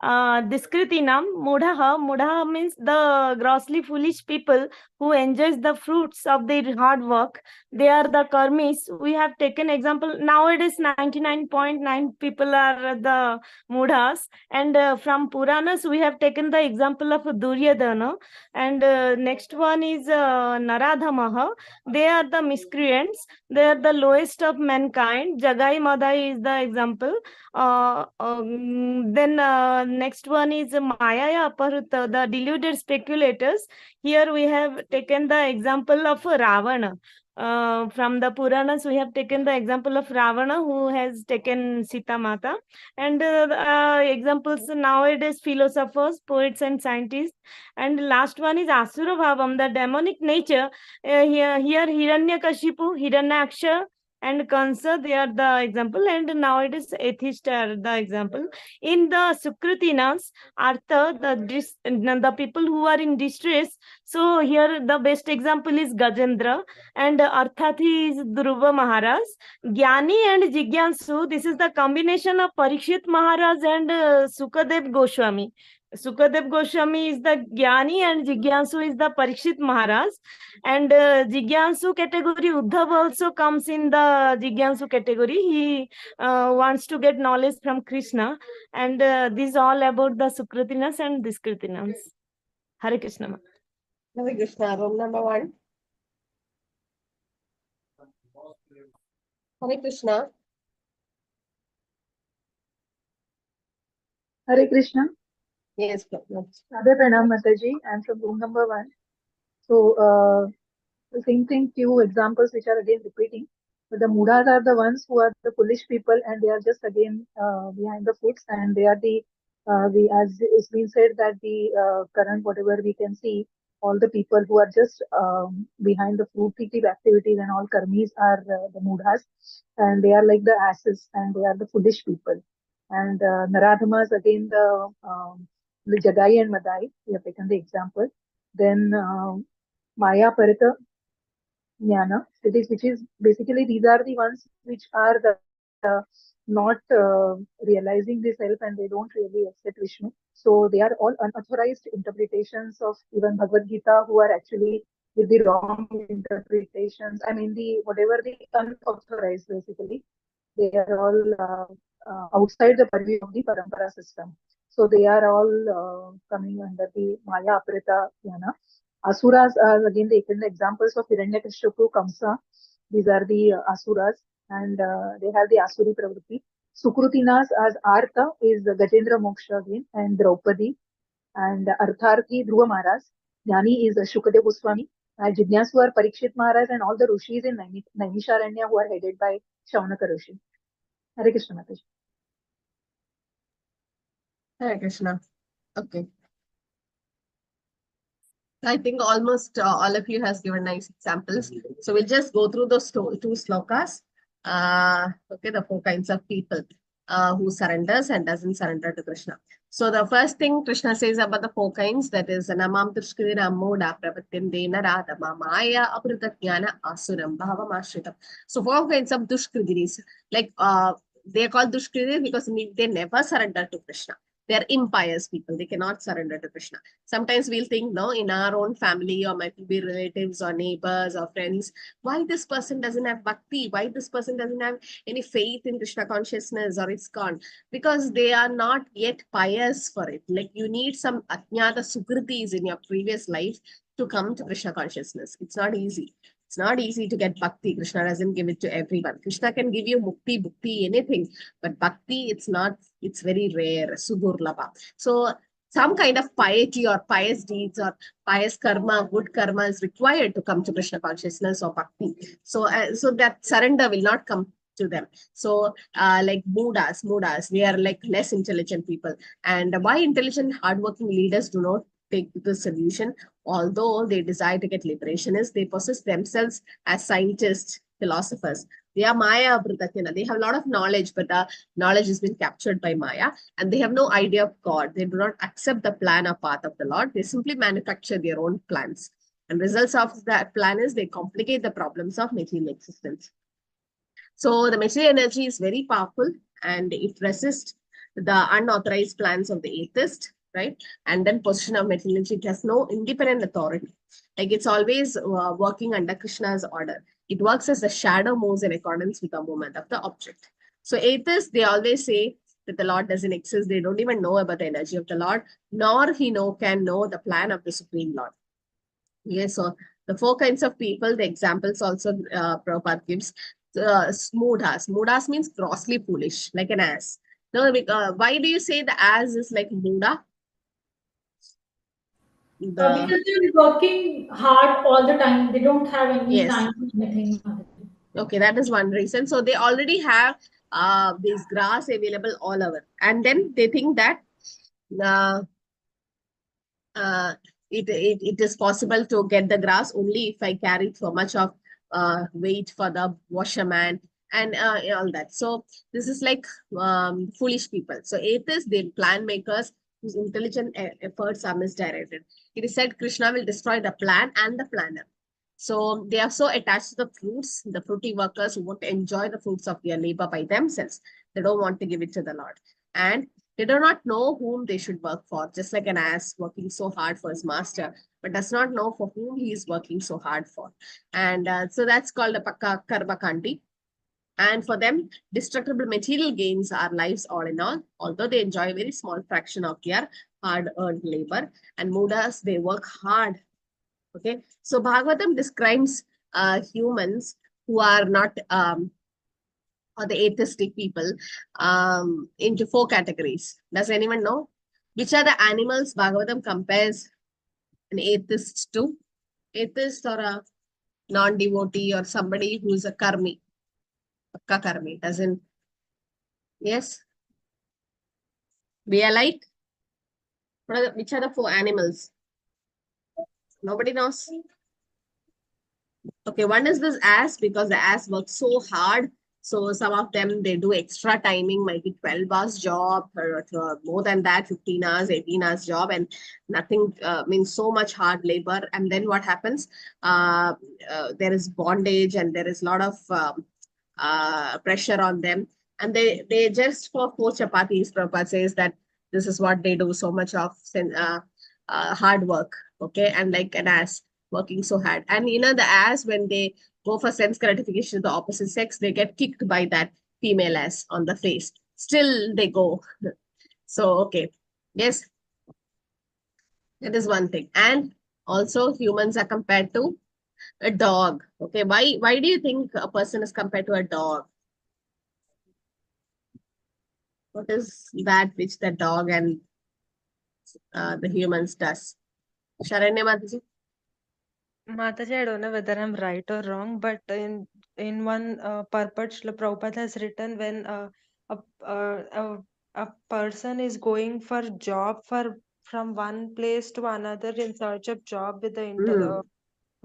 Diskritinam, Mudha means the grossly foolish people who enjoys the fruits of their hard work. They are the karmis. We have taken example, nowadays 99.9 people are the Mudhas, and from Puranas we have taken the example of Duryodhana, and next one is Naradhamaha. They are the miscreants, they are the lowest of mankind. Jagai Madai is the example. Then next one is Maya Aparuta, the deluded speculators. Here we have taken the example of Ravana. From the Puranas, we have taken the example of Ravana, who has taken Sita Mata. And examples nowadays, philosophers, poets, and scientists. And last one is Asura Bhavam, the demonic nature. Here Hiranyakashipu, Hiranyaksha, and Kansa, they are the example, and nowadays atheists are the example. In the Sukritinas, Artha, the people who are in distress. So here the best example is Gajendra, and Arthathi is Dhruva Maharaj. Jnani and Jigyansu, this is the combination of Parikshit Maharaj and Sukadev Goswami. Sukadev Goswami is the Jnani and Jigyansu is the Parikshit Maharaj. And Jigyansu category, Uddhav also comes in the Jigyansu category. He wants to get knowledge from Krishna. And this is all about the Sukritinas and Diskritinas. Hare Krishna. Hare Krishna. Room number 1. Hare Krishna. Hare Krishna. Yes, Radha Pranam Mataji. I'm from room number 1. So, the same thing, few examples which are again repeating. But the Mudas are the ones who are the foolish people, and they are just again behind the foots, and they are as it's been said that the current, whatever we can see, all the people who are just behind the fruitive activities and all karmis are the Mudas, and they are like the asses, and they are the foolish people. And Naradhamas, again the Jagai and Madai, we have taken the example. Then Maya Parita Jnana, which is basically these are the ones which are the not realizing this help, and they don't really accept Vishnu. So they are all unauthorized interpretations of even Bhagavad Gita, who are actually with the wrong interpretations. I mean, the whatever the unauthorized, basically, they are all outside the purview of the parampara system. So they are all coming under the Maya Aprita Yana. Asuras are again taken the examples of Hiranyakashipu, Kamsa. These are the Asuras, and they have the Asuri Pravritti. Sukrutinas as Artha is Gajendra Moksha again, and Draupadi, and Artharthi Dhruva Maharaj. Jnani is Shukadev Goswami, and Jidnyasu are Parikshit Maharaj, and all the Rishis in Naimisharanya who are headed by Shaunaka Rishi. Hare Krishna Mataji. Hare Krishna. Okay. I think almost all of you has given nice examples. So we'll just go through those two slokas. Okay, the 4 kinds of people who surrenders and doesn't surrender to Krishna. So the first thing Krishna says about the 4 kinds, that is Namam Tushkirina Moda Prapatim Dena Radha Maya Apritatjnana Asuram Bhavam Ashritam. So 4 kinds of Dushkritis, like they are called Dushkritis because they never surrender to Krishna. They are impious people. They cannot surrender to Krishna. Sometimes we'll think, no, in our own family or might be relatives or neighbors or friends, why this person doesn't have bhakti? Why this person doesn't have any faith in Krishna consciousness or ISKCON? Because they are not yet pious for it. Like you need some ajnata sukritis in your previous life to come to Krishna consciousness. It's not easy. It's not easy to get bhakti. Krishna doesn't give it to everyone. Krishna can give you mukti, bhukti, anything. But bhakti, it's not, it's very rare, sudurlabha. So some kind of piety or pious deeds or pious karma, good karma is required to come to Krishna consciousness or bhakti. So, so that surrender will not come to them. So like mudas, they are like less intelligent people. And why intelligent, hardworking leaders do not take the solution, although they desire to get liberation, is they possess themselves as scientists, philosophers. They are Maya Abritakina. They have a lot of knowledge, but the knowledge has been captured by Maya, and they have no idea of God. They do not accept the plan or path of the Lord. They simply manufacture their own plans. And results of that plan is they complicate the problems of material existence. So the material energy is very powerful and it resists the unauthorized plans of the atheist, right? And then position of material energy, it has no independent authority. Like it's always working under Krishna's order. It works as the shadow moves in accordance with the movement of the object. So atheists, they always say that the Lord doesn't exist. They don't even know about the energy of the Lord, nor he can know the plan of the Supreme Lord. Yes, so the 4 kinds of people, the examples also Prabhupada gives. Mudhas. Mudhas means grossly foolish, like an ass. No, why do you say the ass is like Muda? Because they're working hard all the time. They don't have any time for anything. Okay, that is one reason. So they already have this grass available all over. And then they think that it is possible to get the grass only if I carry so much of weight for the washerman and all that. So this is like foolish people. So atheists, they plan makers whose intelligent efforts are misdirected. It is said Krishna will destroy the plan and the planner. So they are so attached to the fruits, the fruity workers who want to enjoy the fruits of their labor by themselves. They don't want to give it to the Lord. And they do not know whom they should work for, just like an ass working so hard for his master, but does not know for whom he is working so hard for. And so that's called a Pakka Karma Kandi. And for them, destructible material gains are lives all in all, although they enjoy a very small fraction of their hard-earned labor. And Mudas, they work hard. Okay, so Bhagavatam describes humans who are not or the atheistic people into 4 categories. Does anyone know? Which are the animals Bhagavatam compares an atheist to? Atheist or a non-devotee or somebody who is a karmi. Pakka karmi. Doesn't. Yes? We are like? Which are the 4 animals? Nobody knows? Okay, one is this ass, because the ass works so hard. So some of them, they do extra timing, might be 12 hours job, or more than that, 15 hours, 18 hours job, and nothing means so much hard labor. And then what happens? There is bondage and there is a lot of pressure on them. And they just for 4 chapatis, Prabhupada says that this is what they do, so much of hard work, okay, and like an ass working so hard. And the ass, when they go for sense gratification to the opposite sex, they get kicked by that female ass on the face. Still they go. So, okay. Yes. That is one thing. And also humans are compared to a dog. Okay. Why do you think a person is compared to a dog? What is that which the dog and the humans does? Sharanya Mataji? Mataji, I don't know whether I'm right or wrong, but in one purport, Srila Prabhupada has written when a, a person is going for job from one place to another in search of job with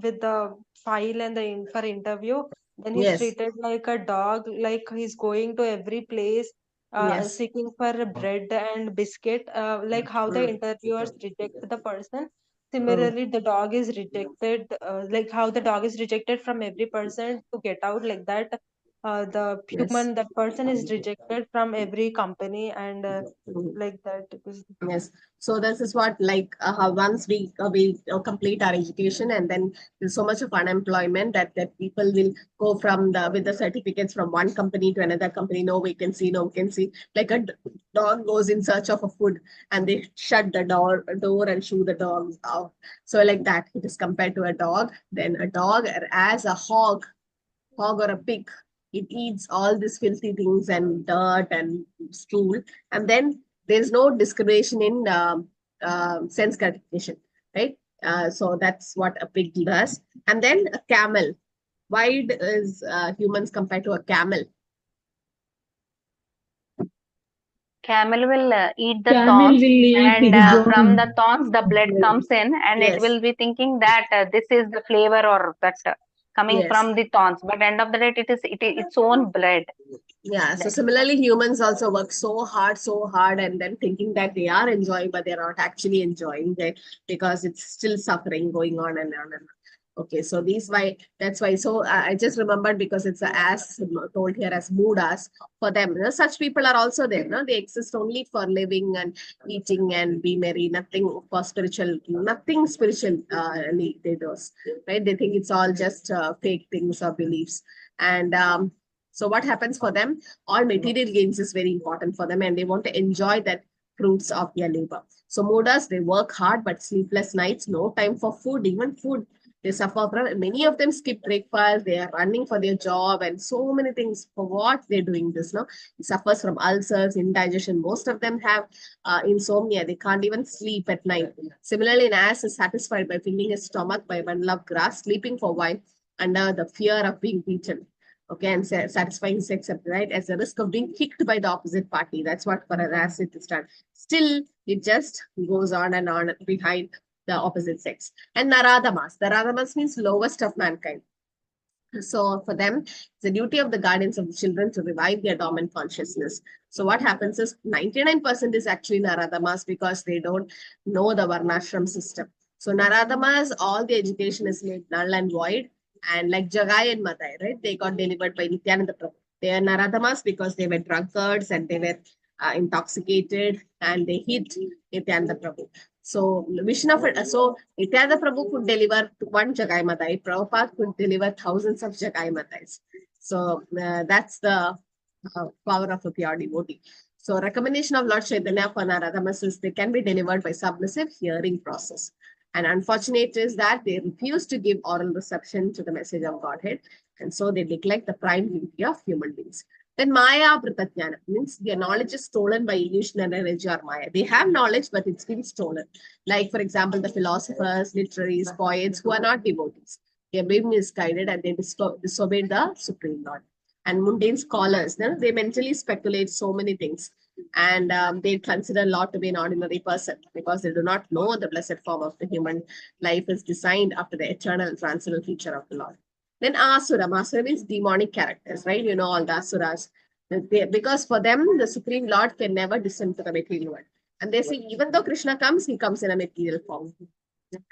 with the file and for interview, then he's Yes. treated like a dog, like he's going to every place Yes. seeking for bread and biscuit, like how the interviewers reject the person. Similarly, the dog is rejected, like how the dog is rejected from every person to get out, like that. The human, that person is rejected from every company, and like that. Yes. So this is what, like, how once we complete our education, and then there's so much of unemployment that people will go from with the certificates from one company to another company. No vacancy, no vacancy. Like a dog goes in search of a food, and they shut the door and shoo the dogs out. So like that, it is compared to a dog. Then a dog as a hog or a pig, it eats all these filthy things and dirt and stool, and then there's no discrimination in sense gratification, right? So that's what a pig does. And then a camel. Why is humans compared to a camel? Camel will eat the Camel thorns, will eat and his from the own thorns the blood blood. comes in, and it Yes. will be thinking that this is the flavor or that coming Yes. from the thorns, but end of the day it is its own blood. Yeah, so That's similarly, humans also work so hard, and then thinking that they are enjoying, but they're not actually enjoying it because it's still suffering going on and on and on. Okay, so that's why. So I just remembered because it's as told here as moodas for them. Such people are also there. No? They exist only for living and eating and be merry, nothing for spiritual, nothing spiritual they do, right? They think it's all just fake things or beliefs. And so what happens for them? All material gains is very important for them, and they want to enjoy that fruits of their labor. So moodas, they work hard, but sleepless nights, no time for food, even food. They suffer from, many of them skip breakfast, they are running for their job, and so many things. For what they're doing this now? It suffers from ulcers, indigestion. Most of them have insomnia. They can't even sleep at night. Similarly, an ass is satisfied by filling his stomach by a bundle of grass, sleeping for a while under the fear of being beaten. Okay, and satisfying sex appetite as a risk of being kicked by the opposite party. That's what for a ass it is done. Still, it just goes on and on behind the opposite sex. And Naradamas. Naradamas means lowest of mankind. So for them, it's the duty of the guardians of the children to revive their dormant consciousness. So what happens is 99% is actually Naradamas because they don't know the Varnashram system. So Naradamas, all the education is made null and void. And like Jagai and Madai, right? They got delivered by Nityananda Prabhu. They are Naradamas because they were drunkards and they were intoxicated and they hit Nityananda Prabhu. So Nityananda Prabhu could deliver one Jagai Madai. Prabhupada could deliver thousands of Jagai Madais. So that's the power of a pure devotee. So recommendation of Lord Chaitanya for Naradamas is they can be delivered by submissive hearing process. And unfortunate is that they refuse to give oral reception to the message of Godhead. And so they neglect the prime duty of human beings. Then Maya Pratajnana means their knowledge is stolen by illusion and energy or Maya. They have knowledge, but it's been stolen. Like, for example, the philosophers, literaries, poets who are not devotees. They have been misguided and they disobeyed the Supreme Lord. And mundane scholars, they mentally speculate so many things. And they consider Lord to be an ordinary person because they do not know the blessed form of the human life is designed after the eternal and transcendental feature of the Lord. Then Asura. Asura means demonic characters, right? You know all the Asuras. Because for them, the Supreme Lord can never descend to the material world. And they say, even though Krishna comes, he comes in a material form.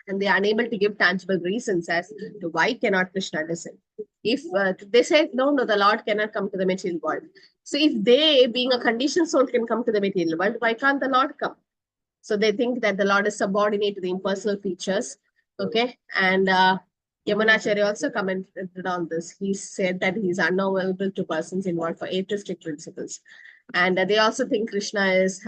and they are unable to give tangible reasons as to why cannot Krishna listen. If they say, no, the Lord cannot come to the material world. So if they, being a conditioned soul, can come to the material world, why can't the Lord come? So they think that the Lord is subordinate to the impersonal features. Okay. And Yamunacharya also commented on this. He said that he is unknowable to persons involved for atheistic principles. And they also think Krishna is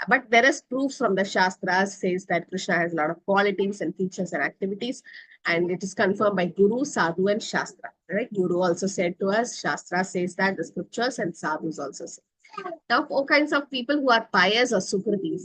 but there is proof from the Shastras says that Krishna has a lot of qualities and features and activities, and it is confirmed by Guru, Sadhu, and Shastra. Right? Guru also said to us, Shastra says that, the scriptures, and Sadhus also say. Now, all kinds of people who are pious or sukritis.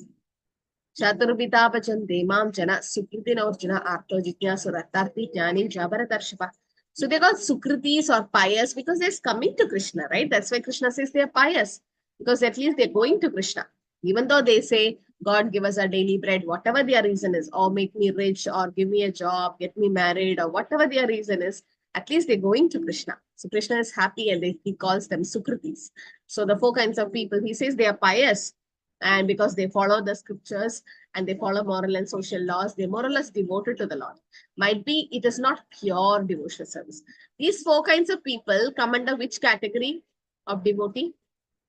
Chaturvidapachan Demam Jana Sukritin Arjuna Arto Jityasu Ratarthi Jnani Jabaratarshapa. So they call sukritis or pious because they're coming to Krishna, right? That's why Krishna says they are pious, because at least they're going to Krishna. Even though they say, God, give us our daily bread, whatever their reason is, or make me rich, or give me a job, get me married, or whatever their reason is, at least they're going to Krishna. So Krishna is happy, and he calls them sukritis. So the 4 kinds of people, he says they are pious, and because they follow the scriptures and they follow moral and social laws, they're more or less devoted to the Lord. Might be it is not pure devotional service. These 4 kinds of people come under which category of devotee?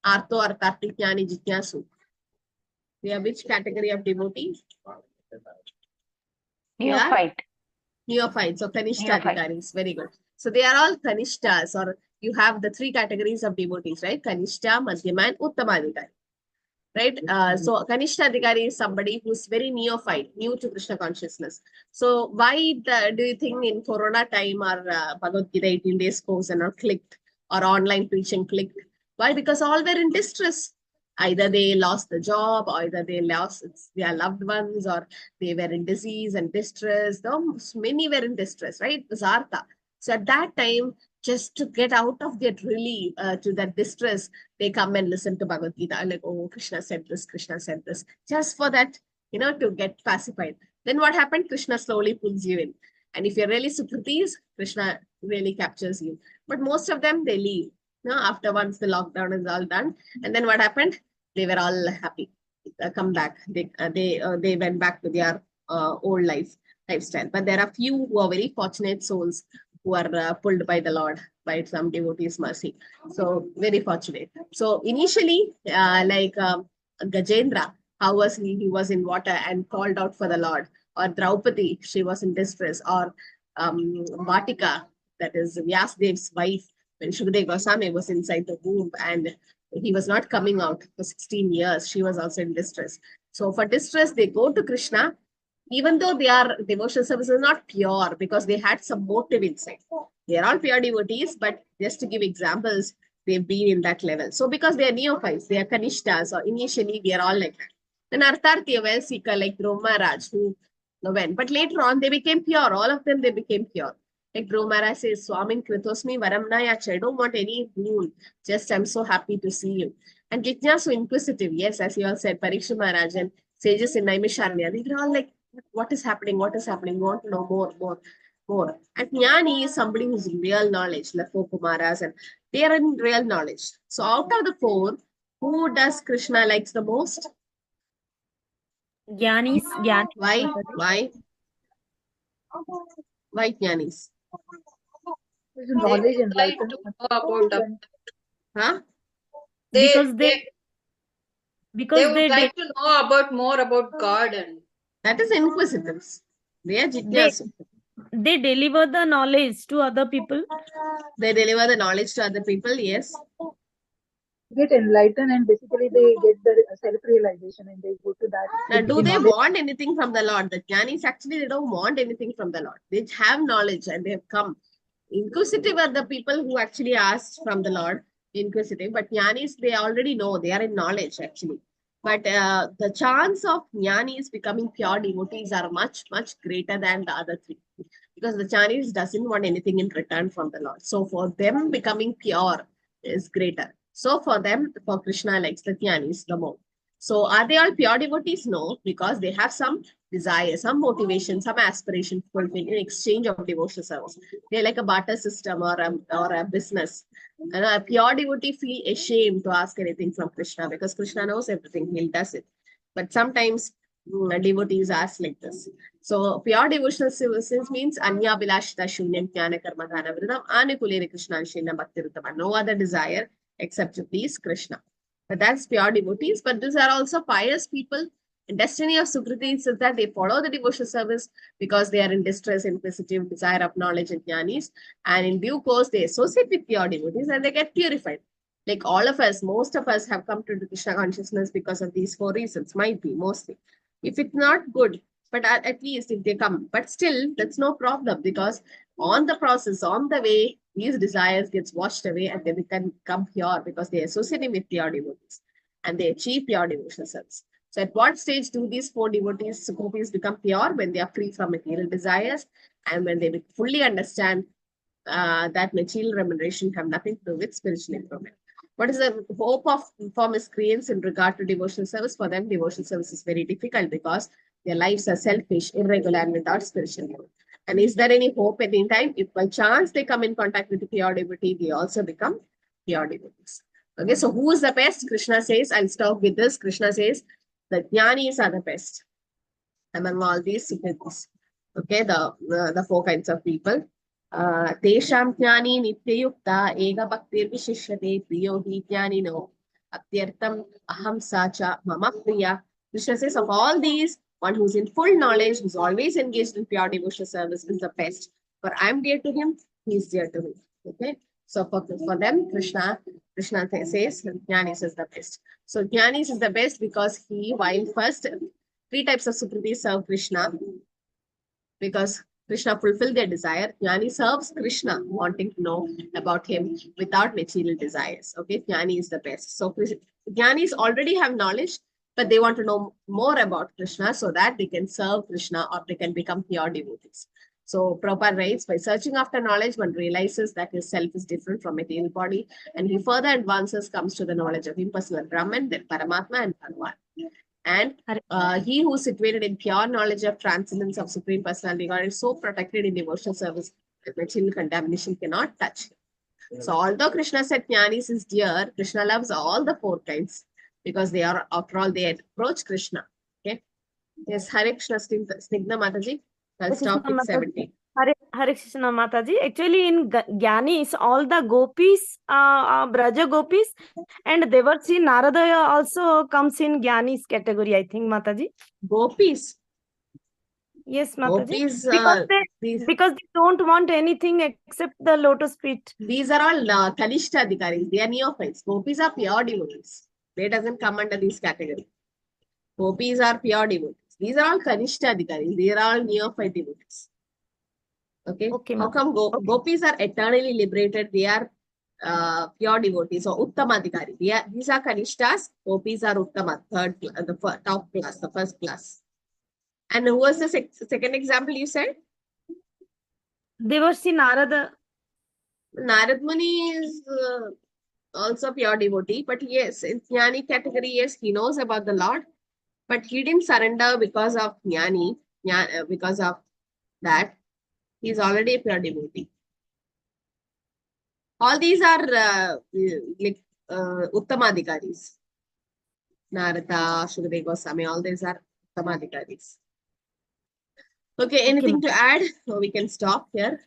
Artho, Artarthi, Jnani, Jityasu. They are which category of devotee? Neophyte. Neophyte. So Kanishta Adhikaris. Very good. So they are all Kanishtas, or you have the 3 categories of devotees, right? Kanishta, Madhyama, and Uttama Adhikari. Right? So Kanishta Adhikari is somebody who's very neophyte, new to Krishna consciousness. So why do you think in Corona time our Bhagavad Gita 18 days course and clicked, or online preaching clicked? Why? Because all were in distress. Either they lost the job, or either they lost their loved ones, or they were in disease and distress. Many were in distress, right? It was Artha. So at that time, just to get out of that relief, to that distress, they come and listen to Bhagavad Gita, like, oh, Krishna said this, Krishna said this, just for that, to get pacified. Then what happened? Krishna slowly pulls you in. And if you're really sukritis, Krishna really captures you. But most of them, they leave. After once the lockdown is all done. And then what happened? They were all happy. Come back. They went back to their old lifestyle. But there are few who are very fortunate souls who are pulled by the Lord, by some devotee's mercy. So very fortunate. So initially, like Gajendra, how was he? He was in water and called out for the Lord. Or Draupadi, she was in distress. Or Vatika, that is Vyasdev's wife, when Shukadeva Goswami was inside the womb and he was not coming out for 16 years, she was also in distress. So for distress, they go to Krishna, even though their devotional service is not pure, because they had some motive inside. They are all pure devotees, but just to give examples, they've been in that level. So because they are neophytes, they are kanishtas, or initially we are all like that. Then Artharthi, a well-seeker like Dhruva Maharaj, who went. But later on, they became pure. All of them, they became pure. Like Dhruva Maharaj says, Swamin Kritosmi Varamna Yacha. I don't want any boon. Just I'm so happy to see you. And Jitnyasu inquisitive. Yes, as you all said, Pariksha Maharaj and sages in Naimisharanya. They were all like, what is happening? What is happening? We want to know more. And Jnani is somebody who's in real knowledge, like 4 Kumaras, and they are in real knowledge. So out of the 4, who does Krishna likes the most? Jnanis. Why? Why Jnanis? Knowledge They and like to know about Huh? Because they would like to know more about God, and that is inquisitives. They are jitnyasu. They deliver the knowledge to other people. They deliver the knowledge to other people, yes. Get enlightened, and basically they get the self-realization and they go to that. Now, do they want anything from the Lord? The jnanis actually, they don't want anything from the Lord. They have knowledge and they have come. Inquisitive are the people who actually ask from the Lord, inquisitive. But jnanis, they already know. They are in knowledge actually. But the chance of jnanis becoming pure devotees are much, much greater than the other 3. Because the jnanis doesn't want anything in return from the Lord. So for them, becoming pure is greater. So for them, for Krishna likes the jnanis the more. So are they all pure devotees? No, because they have some desire, some motivation, some aspiration fulfilled in exchange of devotional service. They're like a barter system or a business. And a pure devotee feel ashamed to ask anything from Krishna because Krishna knows everything. He does it. But sometimes devotees ask like this. So pure devotional services means Anya Bilashita Shunyam Jnana Karma Dhana Vridam Anukulere Krishna Shina Bhakti Rutama. No other desire except to please Krishna. But that's pure devotees. But these are also pious people. The destiny of Sukritis is that they follow the devotional service because they are in distress, inquisitive, desire of knowledge and jnanis. And in due course, they associate with pure devotees and they get purified. Like all of us, most of us have come to Krishna consciousness because of these 4 reasons, might be mostly. If it's not good, but at least if they come, but still that's no problem because on the process, on the way, these desires gets washed away and they become pure because they associate with pure devotees and they achieve pure devotional service. So at what stage do these 4 devotees, Sukritis become pure? When they are free from material desires and when they fully understand that material remuneration have nothing to do with spiritual improvement. What is the hope of for miscreants in regard to devotional service? For them, devotional service is very difficult because their lives are selfish, irregular, and without spiritual growth. And is there any hope at any time? If by chance they come in contact with the pure devotee, they also become pure devotees. Okay, so who is the best? Krishna says, I'll stop with this. Krishna says, the jnanis are the best among all these Sukritis. Okay, the 4 kinds of people. Tesham jnani nityayukta ega bhaktir vishishyate priyo hi jnanino atyartam aham sacha mama priya. Krishna says of all these, one who's in full knowledge, who's always engaged in pure devotional service is the best. For I'm dear to him, he's dear to me. Okay, so for them, Krishna says jnanis is the best. So jnanis is the best because he, while first 3 types of Sukritis serve Krishna because Krishna fulfilled their desire. Jnani serves Krishna, wanting to know about him without material desires. Okay, Jnani is the best. So Jnanis already have knowledge, but they want to know more about Krishna so that they can serve Krishna or they can become pure devotees. So Prabhupada writes, by searching after knowledge, one realizes that his self is different from material body, and he further advances, comes to the knowledge of impersonal Brahman, then Paramatma and Bhagavan. And he who is situated in pure knowledge of transcendence of Supreme Personality God is so protected in devotional service that material contamination cannot touch him. So although Krishna said Jnanis is dear, Krishna loves all the 4 kinds because they are, after all, they approach Krishna. Okay. Yes, Hare Krishna, Snigdha Mataji. I'll stop with 17. Hare Krishna Mataji. Actually, in Jnanis, all the gopis, Braja gopis, and Devarsi Narada also comes in Jnanis category, I think, Mataji. Gopis? Yes, Mataji. Gopis, because they don't want anything except the lotus feet. These are all Kanishta Adhikaris. They are neophytes. Gopis are pure devotees. They doesn't come under this category. Gopis are pure devotees. These are all Kanishta Adhikaris. They are all neophyte devotees. Okay. How come gopis are eternally liberated? They are pure devotees or Uttamadhikari. These are Kanishtas. Gopis are Uttama, the top class, the first class. And who was the second example you said? Devarsi Narada. Narad Muni is also pure devotee, but yes, in Jnani category, yes, he knows about the Lord, but he didn't surrender because of Jnani, because of that. He's already a pure devotee. All these are like Uttamadhikaris. Narada, Shukadeva Goswami, all these are Uttamadhikaris. Okay, anything to add? So we can stop here.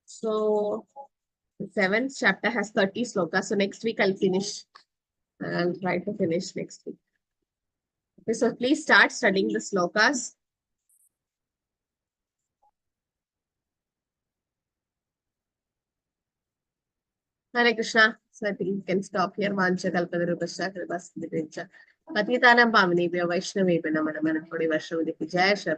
So the 7th chapter has 30 slokas. So next week I'll finish. I'll try to finish next week. Okay, so please start studying the slokas. Hare Krishna. So I think we can stop here. Vancha kalpadarupascha kripasindhivya. Patitanam pavanebhyo vaishnavebhyo namo namo kodi varshavadiki. Jai Shri